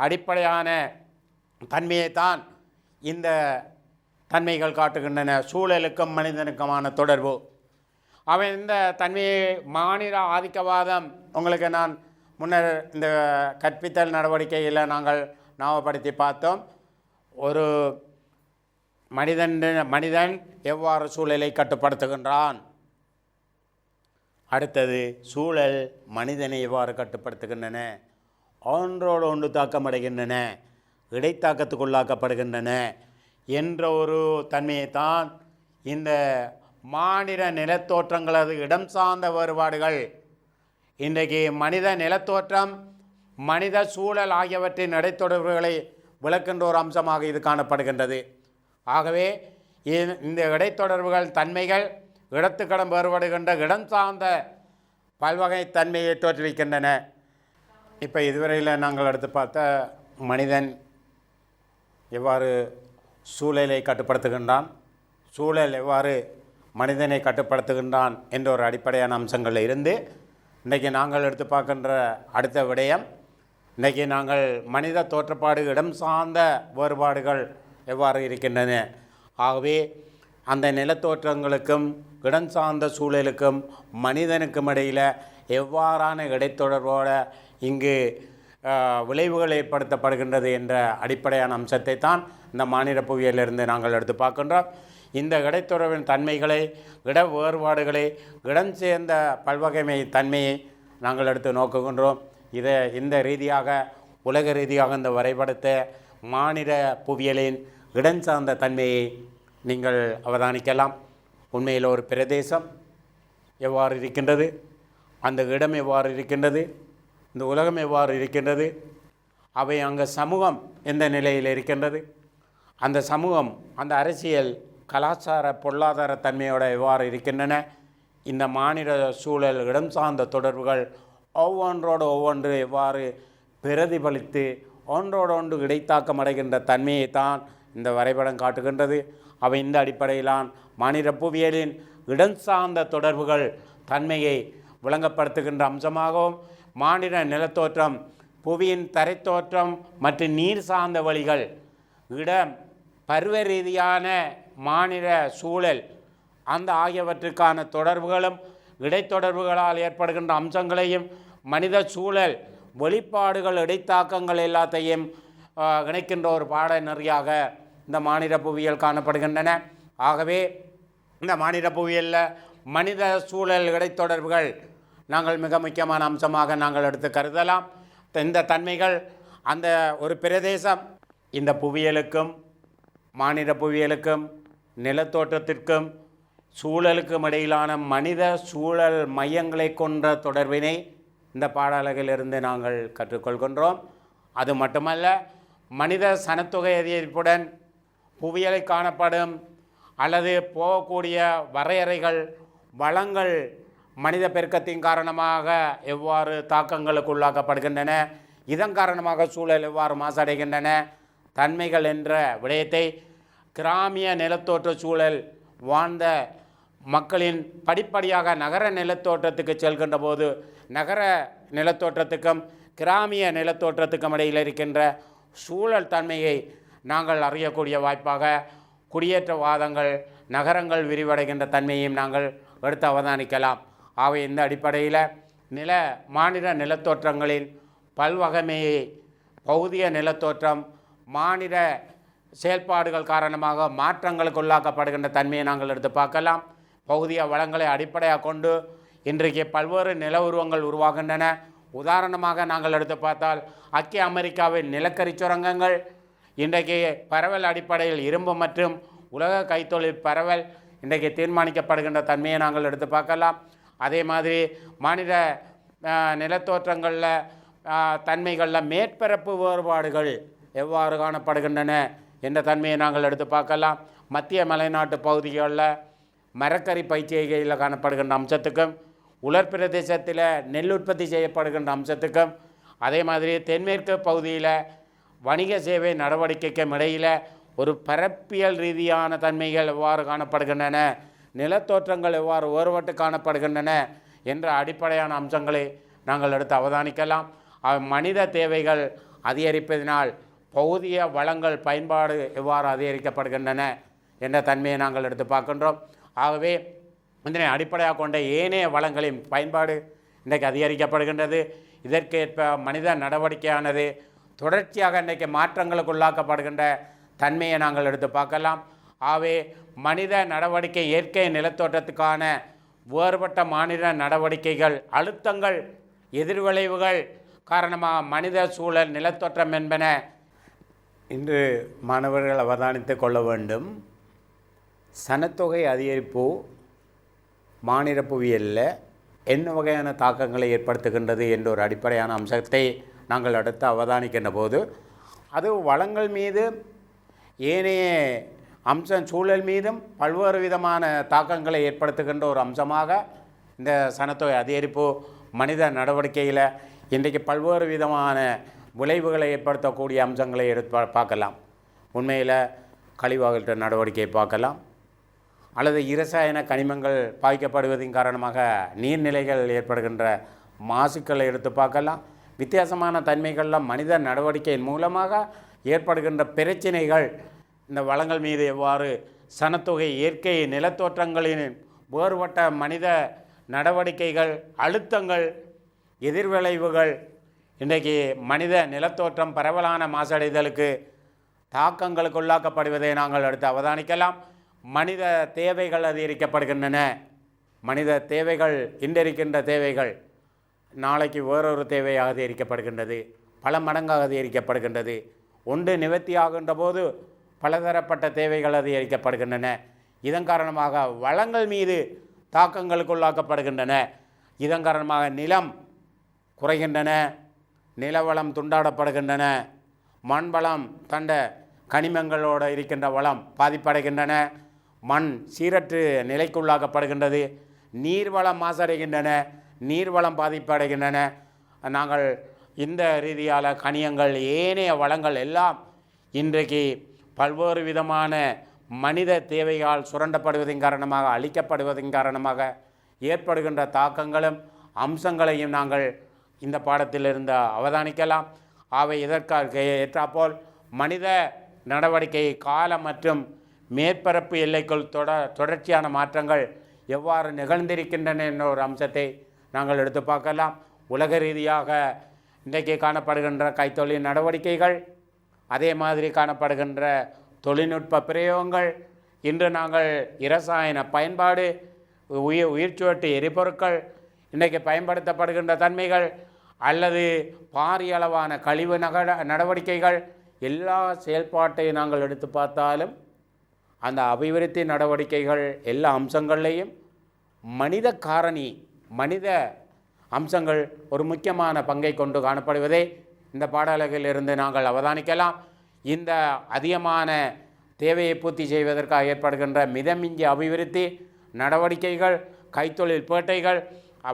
அடிப்படையான தன்மையைத்தான் இந்த தன்மைகள் காட்டுகின்றன. சூழலுக்கும் மனிதனுக்குமான தொடர்பு. அவன் இந்த தன்மையை மாநில ஆதிக்கவாதம் உங்களுக்கு நான் முன்னர் இந்த கற்பித்தல் நடவடிக்கையில் நாங்கள் ஞாபகப்படுத்தி பார்த்தோம். ஒரு மனிதன் எவ்வாறு சூழலை கட்டுப்படுத்துகின்றான், அடுத்தது சூழல் மனிதனை எவ்வாறு கட்டுப்படுத்துகின்றன, ஒன்றோடு ஒன்று தாக்கமடைகின்றன, இடைத்தாக்கத்துக்குள்ளாக்கப்படுகின்றன என்ற ஒரு தன்மையைத்தான் இந்த மாநில நிலத்தோற்றங்களது இடம் சார்ந்த வேறுபாடுகள், இன்றைக்கு மனித நிலத்தோற்றம் மனித சூழல் ஆகியவற்றின் இடைத்தொடர்புகளை விளக்கின்ற ஒரு அம்சமாக இது காணப்படுகின்றது. ஆகவே இந்த இடைத்தொடர்புகள் தன்மைகள் இடத்துக்கடம் வேறுபடுகின்ற இடம் சார்ந்த பல்வகை தன்மையை தோற்றுவிக்கின்றன. இப்போ இதுவரையில் நாங்கள் எடுத்து பார்த்த மனிதன் எவ்வாறு சூழலை கட்டுப்படுத்துகின்றான், சூழல் எவ்வாறு மனிதனை கட்டுப்படுத்துகின்றான் என்ற ஒரு அடிப்படையான அம்சங்களில் இருந்து இன்றைக்கி நாங்கள் எடுத்து பார்க்கின்ற அடுத்த விடயம், இன்றைக்கி நாங்கள் மனித தோற்றப்பாடு இடம் சார்ந்த வேறுபாடுகள் எவ்வாறு இருக்கின்றன. ஆகவே அந்த நிலத்தோற்றங்களுக்கும் இடம் சார்ந்த சூழலுக்கும் மனிதனுக்கும் இடையில் எவ்வாறான இடைத்தொடர்போடு இங்கு விளைவுகள் ஏற்படுத்தப்படுகின்றது என்ற அடிப்படையான அம்சத்தை தான் இந்த மாநில புவியியலிருந்து நாங்கள் எடுத்து பார்க்கின்றோம். இந்த இடைத்தொடர்பின் தன்மைகளை, இட வேறுபாடுகளை, இடம் சேர்ந்த பல்வகைமை தன்மையை நாங்கள் எடுத்து நோக்குகின்றோம். இந்த ரீதியாக உலக ரீதியாக இந்த வரைபடத்தை மாநில புவியியலின் இடம் சார்ந்த தன்மையை நீங்கள் அவதானிக்கலாம். உண்மையில் ஒரு பிரதேசம் எவ்வாறு இருக்கின்றது, அந்த இடம் எவ்வாறு இருக்கின்றது, இந்த உலகம் எவ்வாறு இருக்கின்றது, அவை அங்கே சமூகம் எந்த நிலையில் இருக்கின்றது, அந்த சமூகம் அந்த அரசியல் கலாச்சார பொருளாதார தன்மையோடு எவ்வாறு இருக்கின்றன, இந்த மாநில சூழல் இடம் சார்ந்த தொடர்புகள் ஒவ்வொன்றோடு ஒவ்வொன்று எவ்வாறு பிரதிபலித்து ஒன்றோடொன்று இடைத்தாக்கம் அடைகின்ற தன்மையை தான் இந்த வரைபடம் காட்டுகின்றது. அவை இந்த அடிப்படையிலான் மாநில புவியியலின் இடம் சார்ந்த தொடர்புகள் தன்மையை விளங்கப்படுத்துகின்ற அம்சமாகவும், மாநில நிலத்தோற்றம், புவியின் தரைத்தோற்றம் மற்றும் நீர் சார்ந்த வழிகள், இடம் பருவ ரீதியான மாநில சூழல் அந்த ஆகியவற்றுக்கான தொடர்புகளும் இடைத்தொடர்புகளால் ஏற்படுகின்ற அம்சங்களையும் மனித சூழல் வெளிப்பாடுகள் இடைத்தாக்கங்கள் எல்லாத்தையும் இணைக்கின்ற ஒரு பாடநெறியாக இந்த மாநில புவியியல் காணப்படுகின்றன. ஆகவே இந்த மாநில புவியியலில் மனித சூழல் இடைத்தொடர்புகள் நாங்கள் மிக முக்கியமான அம்சமாக நாங்கள் எடுத்து கருதலாம். இந்த தன்மைகள் அந்த ஒரு பிரதேசம் இந்த புவியியலுக்கும் மாநில புவியியலுக்கும் நிலத்தோற்றத்திற்கும் சூழலுக்கும் இடையிலான மனித சூழல் மையங்களை கொண்ட தொடர்பினை இந்த பாடலகிலிருந்து நாங்கள் கற்றுக்கொள்கின்றோம். அது மட்டுமல்ல, மனித சனத்தொகை அதிகரிப்புடன் புவியியலை காணப்படும் அல்லது போகக்கூடிய வரையறைகள், வளங்கள் மனித பெருக்கத்தின் காரணமாக எவ்வாறு தாக்கங்களுக்கு உள்ளாக்கப்படுகின்றன, இதன் காரணமாக சூழல் எவ்வாறு மாசடைகின்றன, தன்மைகள் என்ற விடயத்தை கிராமிய நிலத்தோற்ற சூழல் வாழ்ந்த மக்களின் படிப்படியாக நகர நிலத்தோற்றத்துக்கு செல்கின்ற போது நகர நிலத்தோற்றத்துக்கும் கிராமிய நிலத்தோற்றத்துக்கும் இடையில் இருக்கின்ற சூழல் தன்மையை நாங்கள் அறியக்கூடிய வாய்ப்பாக குடியேற்றவாதங்கள், நகரங்கள் விரிவடைகின்ற தன்மையையும் நாங்கள் எடுத்து அவதானிக்கலாம். ஆகவே இந்த அடிப்படையில் மாநில நிலத்தோற்றங்களின் பல்வகைமையை பௌதிக நிலத்தோற்றம் மாநில செயல்பாடுகள் காரணமாக மாற்றங்களுக்கு உள்ளாக்கப்படுகின்ற தன்மையை நாங்கள் எடுத்து பார்க்கலாம். பௌதிக வளங்களை அடிப்படையாக கொண்டு இன்றைக்கு பல்வேறு நில உருவங்கள் உருவாகின்றன. உதாரணமாக நாங்கள் எடுத்து பார்த்தால் ஐக்கிய அமெரிக்காவின் நிலக்கரி சுரங்கங்கள் இன்றைக்கு பரவல் அடிப்படையில் இரும்பு மற்றும் உலக கைத்தொழில் பரவல் இன்றைக்கு தீர்மானிக்கப்படுகின்ற தன்மையை நாங்கள் எடுத்து பார்க்கலாம். அதே மாதிரி மாநில நிலத்தோற்றங்களில் தன்மைகளில் மேற்பரப்பு வேறுபாடுகள் எவ்வாறு காணப்படுகின்றன என்ற தன்மையை நாங்கள் எடுத்து பார்க்கலாம். மத்திய மலைநாட்டு பகுதிகளில் மரக்கறி பயிற்சிகையில் காணப்படுகின்ற அம்சத்துக்கும், உலர் பிரதேசத்தில் நெல் உற்பத்தி செய்யப்படுகின்ற அம்சத்துக்கும், அதே மாதிரி தென்மேற்கு பகுதியில் வணிக சேவை நடவடிக்கைக்கும் இடையில் ஒரு பரப்பியல் ரீதியான தன்மைகள் எவ்வாறு காணப்படுகின்றன, நிலத்தோற்றங்கள் எவ்வாறு வேறுபட்டு காணப்படுகின்றன என்ற அடிப்படையான அம்சங்களை நாங்கள் எடுத்து அவதானிக்கலாம். மனித தேவைகள் அதிகரிப்பதனால் பௌதிக வளங்கள் பயன்பாடு எவ்வாறு அதிகரிக்கப்படுகின்றன என்ற தன்மையை நாங்கள் எடுத்து பார்க்கின்றோம். ஆகவே இதனை அடிப்படையாக கொண்ட ஏனைய வளங்களின் பயன்பாடு இன்றைக்கு அதிகரிக்கப்படுகின்றது. இதற்கேற்ப மனித நடவடிக்கையானது தொடர்ச்சியாக இன்றைக்கு மாற்றங்களுக்கு உள்ளாக்கப்படுகின்ற தன்மையை நாங்கள் எடுத்து பார்க்கலாம். ஆகவே மனித நடவடிக்கை இயற்கை நிலத்தோற்றத்துக்கான வேறுபட்ட மாநில நடவடிக்கைகள், அழுத்தங்கள், எதிர்விளைவுகள் காரணமாக மனித சூழல் நிலத்தோற்றம் என்பன இன்று மாணவர்கள் அவதானித்து கொள்ள வேண்டும். சனத்தொகை அதிகரிப்பு மாநில புவியியலில் என்ன வகையான தாக்கங்களை ஏற்படுத்துகின்றது என்ற ஒரு அடிப்படையான அம்சத்தை நாங்கள் அடுத்து அவதானிக்கின்ற போது அது வளங்கள் மீது ஏனைய அம்சம் சூழல் மீதும் பல்வேறு விதமான தாக்கங்களை ஏற்படுத்துகின்ற ஒரு அம்சமாக இந்த சனத்தொகை அதிகரிப்பு மனித நடவடிக்கையில் இன்றைக்கு பல்வேறு விதமான விளைவுகளை ஏற்படுத்தக்கூடிய அம்சங்களை எடுத்து பார்க்கலாம். உண்மையில் கழிவகற்ற நடவடிக்கையை பார்க்கலாம், அல்லது இரசாயன கனிமங்கள் பாய்க்கப்படுவதன் காரணமாக நீர்நிலைகள் ஏற்படுகின்ற மாசுக்களை எடுத்து பார்க்கலாம். வித்தியாசமான தன்மைகளில் மனித நடவடிக்கையின் மூலமாக ஏற்படுகின்ற பிரச்சினைகள், இந்த வளங்கள் மீது எவ்வாறு சனத்தொகை இயற்கை நிலத்தோற்றங்களின் வேறுபட்ட மனித நடவடிக்கைகள், அழுத்தங்கள், எதிர்விளைவுகள் இன்றைக்கு மனித நிலத்தோற்றம் பரவலான மாசடைதலுக்கு தாக்கங்களுக்கு உள்ளாக்கப்படுவதை நாங்கள் அடுத்து அவதானிக்கலாம். மனித தேவைகள் அதிகரிக்கப்படுகின்றன. மனித தேவைகள், இன்றிருக்கின்ற தேவைகள் நாளைக்கு வேறொரு தேவையாக அதிகரிக்கப்படுகின்றது, பல மடங்காக அதிகரிக்கப்படுகின்றது. ஒன்று நிவர்த்தியாகின்ற போது பலதரப்பட்ட தேவைகள் அதிகரிக்கப்படுகின்றன. இதன் காரணமாக வளங்கள் மீது தாக்கங்களுக்குள்ளாக்கப்படுகின்றன. இதன் காரணமாக நிலம் குறைகின்றன, நிலவளம் துண்டாடப்படுகின்றன, மண்வளம் தண்ட கனிமங்களோடு இருக்கின்ற வளம் பாதிப்படைகின்றன, மண் சீரற்று நிலைக்குள்ளாக்கப்படுகின்றது, நீர்வளம் மாசடைகின்றன, நீர்வளம் பாதிப்படைகின்றன. நாங்கள் இந்த ரீதியால் கனியங்கள் ஏனைய வளங்கள் எல்லாம் இன்றைக்கு பல்வேறு விதமான மனித தேவையால் சுரண்டப்படுவதன் காரணமாக, அழிக்கப்படுவதன் காரணமாக ஏற்படுகின்ற தாக்கங்களும் அம்சங்களையும் நாங்கள் இந்த பாடத்திலிருந்து அவதானிக்கலாம். அவை இதற்காக ஏற்றாப்போல் மனித நடவடிக்கை கால மற்றும் மேற்பரப்பு எல்லைக்குள் தொடர்ச்சியான மாற்றங்கள் எவ்வாறு நிகழ்ந்திருக்கின்றன என்ற ஒரு அம்சத்தை நாங்கள் எடுத்து பார்க்கலாம். உலக ரீதியாக இன்றைக்கு காணப்படுகின்ற கைத்தொழில் நடவடிக்கைகள், அதே மாதிரி காணப்படுகின்ற தொழில்நுட்ப பிரயோகங்கள், இன்று நாங்கள் இரசாயன பயன்பாடு, உயிர்ச்சுவட்டு எரிபொருட்கள், இன்றைக்கு பயன்படுத்தப்படுகின்ற தன்மைகள் அல்லது பாரிய அளவான கழிவு நடவடிக்கைகள், எல்லா செயல்பாட்டை நாங்கள் எடுத்து பார்த்தாலும் அந்த அபிவிருத்தி நடவடிக்கைகள் எல்லா அம்சங்கள்லேயும் மனித காரணி, மனித அம்சங்கள் ஒரு முக்கியமான பங்கை கொண்டு காணப்படுவதை இந்த பாடலகிலிருந்து நாங்கள் அவதானிக்கலாம். இந்த அதிகமான தேவையை பூர்த்தி செய்வதற்காக ஏற்படுகின்ற மிதமிஞ்சிய அபிவிருத்தி நடவடிக்கைகள், கைத்தொழில் பேட்டைகள்,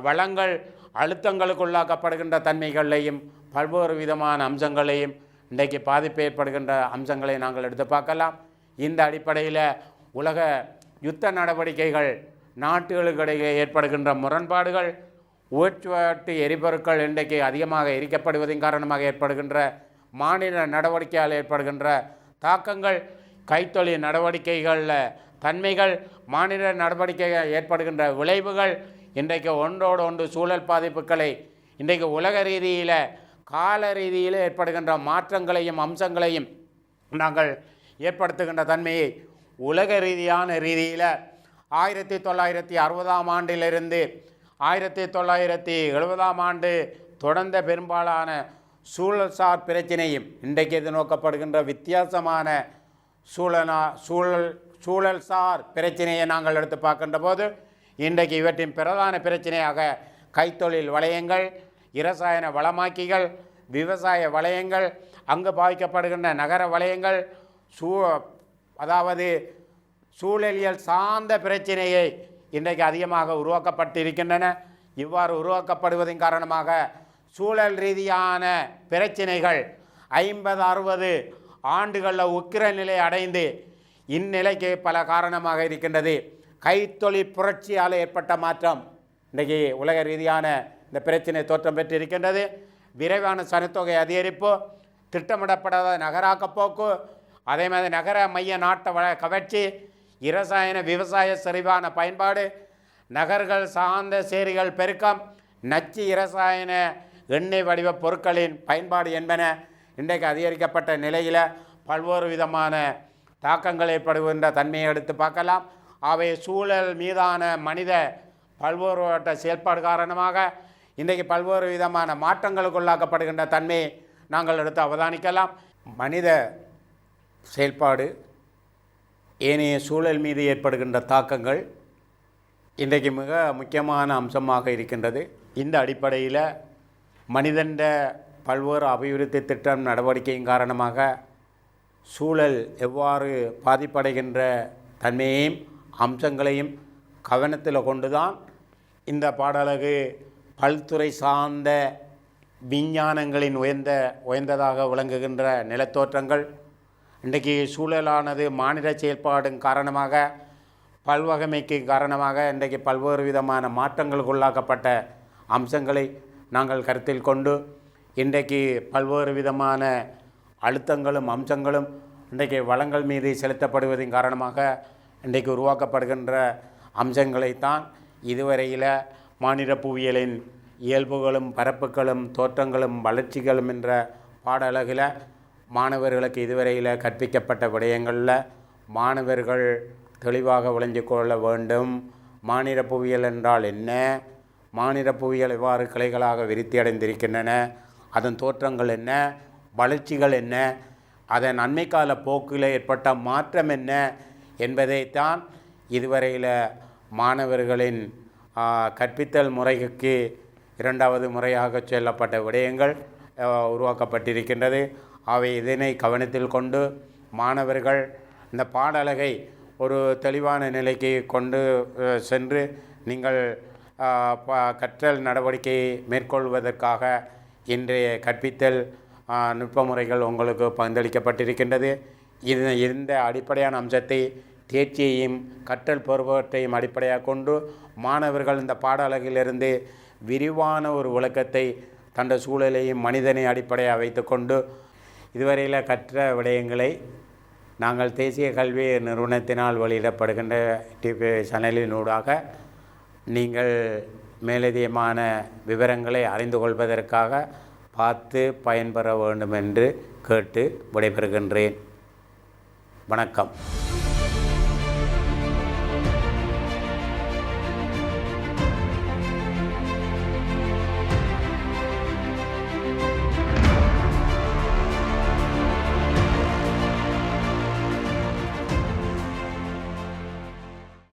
வளங்கள் அழுத்தங்களுக்குள்ளாக்கப்படுகின்ற தன்மைகளையும் பல்வேறு விதமான அம்சங்களையும் இன்றைக்கு பாதிப்பு ஏற்படுகின்ற அம்சங்களை நாங்கள் எடுத்து பார்க்கலாம். இந்த அடிப்படையில் உலக யுத்த நடவடிக்கைகள், நாட்டுகளுக்கிடையே ஏற்படுகின்ற முரண்பாடுகள், ஊற்றுவட்டு எரிபொருட்கள் இன்றைக்கு அதிகமாக எரிக்கப்படுவதன் காரணமாக ஏற்படுகின்ற மாநில நடவடிக்கையால் ஏற்படுகின்ற தாக்கங்கள், கைத்தொழில் நடவடிக்கைகளில் தன்மைகள், மாநில நடவடிக்கைகள் ஏற்படுகின்ற விளைவுகள், இன்றைக்கு ஒன்றோடு ஒன்று சூழல் பாதிப்புகளை, இன்றைக்கு உலக ரீதியில் கால ரீதியில் ஏற்படுகின்ற மாற்றங்களையும் அம்சங்களையும் நாங்கள் ஏற்படுத்துகின்ற தன்மையை உலக ரீதியான ரீதியில் 1960ஆம் ஆண்டிலிருந்து 1970ஆம் ஆண்டு தொடர்ந்த பெரும்பாலான சூழல்சார் பிரச்சினையும் இன்றைக்கு எதிர்நோக்கப்படுகின்ற வித்தியாசமான சூழல்சார் பிரச்சனையை நாங்கள் எடுத்து பார்க்கின்ற போது இன்றைக்கு இவற்றின் பிரதான பிரச்சனையாக கைத்தொழில் வலயங்கள், இரசாயன வளமாக்கிகள், விவசாய வலயங்கள், அங்கு பாதிக்கப்படுகின்ற நகர வலயங்கள், அதாவது சூழலியல் சார்ந்த பிரச்சனையை இன்றைக்கு அதிகமாக உருவாக்கப்பட்டிருக்கின்றன. இவ்வாறு உருவாக்கப்படுவதன் காரணமாக சூழல் ரீதியான பிரச்சனைகள் 50-60 ஆண்டுகளில் உக்கிர நிலை அடைந்து இந்நிலைக்கு பல காரணமாக இருக்கின்றது. கைத்தொழில் புரட்சியால் ஏற்பட்ட மாற்றம் இன்றைக்கு உலக ரீதியான இந்த பிரச்சனை தோற்றம் பெற்றிருக்கின்றது. விரைவான சனத்தொகை அதிகரிப்பு, திட்டமிடப்படாத நகராக்கப்போக்கு, அதே மாதிரி நகர மைய நாட்ட கவர்ச்சி, இரசாயன விவசாய செறிவான பயன்பாடு, நகர்கள் சார்ந்த சேரிகள் பெருக்கம், நச்சு இரசாயன எண்ணெய் வடிவ பொருட்களின் பயன்பாடு என்பன இன்றைக்கு அதிகரிக்கப்பட்ட நிலையில் பல்வேறு விதமான தாக்கங்கள் ஏற்படுகின்ற தன்மையை எடுத்து பார்க்கலாம். அவை சூழல் மீதான மனித பல்வேறுபட்ட செயல்பாடு காரணமாக இன்றைக்கு பல்வேறு விதமான மாற்றங்களுக்குள்ளாக்கப்படுகின்ற தன்மையை நாங்கள் எடுத்து அவதானிக்கலாம். மனித செயல்பாடு ஏனைய சூழல் மீது ஏற்படுகின்ற தாக்கங்கள் இன்றைக்கு மிக முக்கியமான அம்சமாக இருக்கின்றது. இந்த அடிப்படையில் மனிதன் பல்வேறு அபிவிருத்தி திட்டம் நடவடிக்கையின் காரணமாக சூழல் எவ்வாறு பாதிப்படைகின்ற தன்மையையும் அம்சங்களையும் கவனத்தில் கொண்டுதான் இந்த பாடலகு பல்துறை சார்ந்த விஞ்ஞானங்களின் உயர்ந்ததாக விளங்குகின்ற நிலத்தோற்றங்கள், இன்றைக்கு சூழலானது மாநில செயல்பாடும் காரணமாக பல்வகைமைக்கு காரணமாக இன்றைக்கு பல்வேறு விதமான மாற்றங்களுக்கு உள்ளாக்கப்பட்ட அம்சங்களை நாங்கள் கருத்தில் கொண்டு இன்றைக்கு பல்வேறு விதமான அழுத்தங்களும் அம்சங்களும் இன்றைக்கு வளங்கள் மீது செலுத்தப்படுவதன் காரணமாக இன்றைக்கு உருவாக்கப்படுகின்ற அம்சங்களைத்தான் இதுவரையில் மாநில புவியியலின் இயல்புகளும் பரப்புகளும் தோற்றங்களும் வளர்ச்சிகளும் என்ற பாடலகில் மாணவர்களுக்கு இதுவரையில் கற்பிக்கப்பட்ட விடயங்களில் மாணவர்கள் தெளிவாக விளங்கி கொள்ள வேண்டும். மானிட புவியியல் என்றால் என்ன, மானிட புவியியல் எவ்வாறு கிளைகளாக விருத்தி அடைந்திருக்கின்றன, அதன் தோற்றங்கள் என்ன, வளர்ச்சிகள் என்ன, அதன் அண்மைக்கால போக்கில் ஏற்பட்ட மாற்றம் என்ன என்பதைத்தான் இதுவரையில் மாணவர்களின் கற்பித்தல் முறைக்கு இரண்டாவது முறையாக சொல்லப்பட்ட விடயங்கள் உருவாக்கப்பட்டிருக்கின்றது. அவை இதனை கவனத்தில் கொண்டு மாணவர்கள் இந்த பாடலகை ஒரு தெளிவான நிலைக்கு கொண்டு சென்று நீங்கள் கற்றல் நடவடிக்கையை மேற்கொள்வதற்காக இன்றைய கற்பித்தல் நுட்ப முறைகள் உங்களுக்கு பகிர்ந்தளிக்கப்பட்டிருக்கின்றது. இந்த அடிப்படையான அம்சத்தை தேர்ச்சியையும் கற்றல் பருவத்தையும் அடிப்படையாக கொண்டு மாணவர்கள் இந்த பாடலகிலிருந்து விரிவான ஒரு விளக்கத்தை தந்த சூழலையும் மனிதனை அடிப்படையாக வைத்துக்கொண்டு இதுவரையில் கற்ற விடயங்களை நாங்கள் தேசிய கல்வி நிறுவனத்தினால் வெளியிடப்படுகின்ற டிவி சேனலினூடாக நீங்கள் மேலதிகமான விவரங்களை அறிந்து கொள்வதற்காக பார்த்து பயன்பெற வேண்டும் என்று கேட்டு விடைபெறுகின்றேன். வணக்கம்.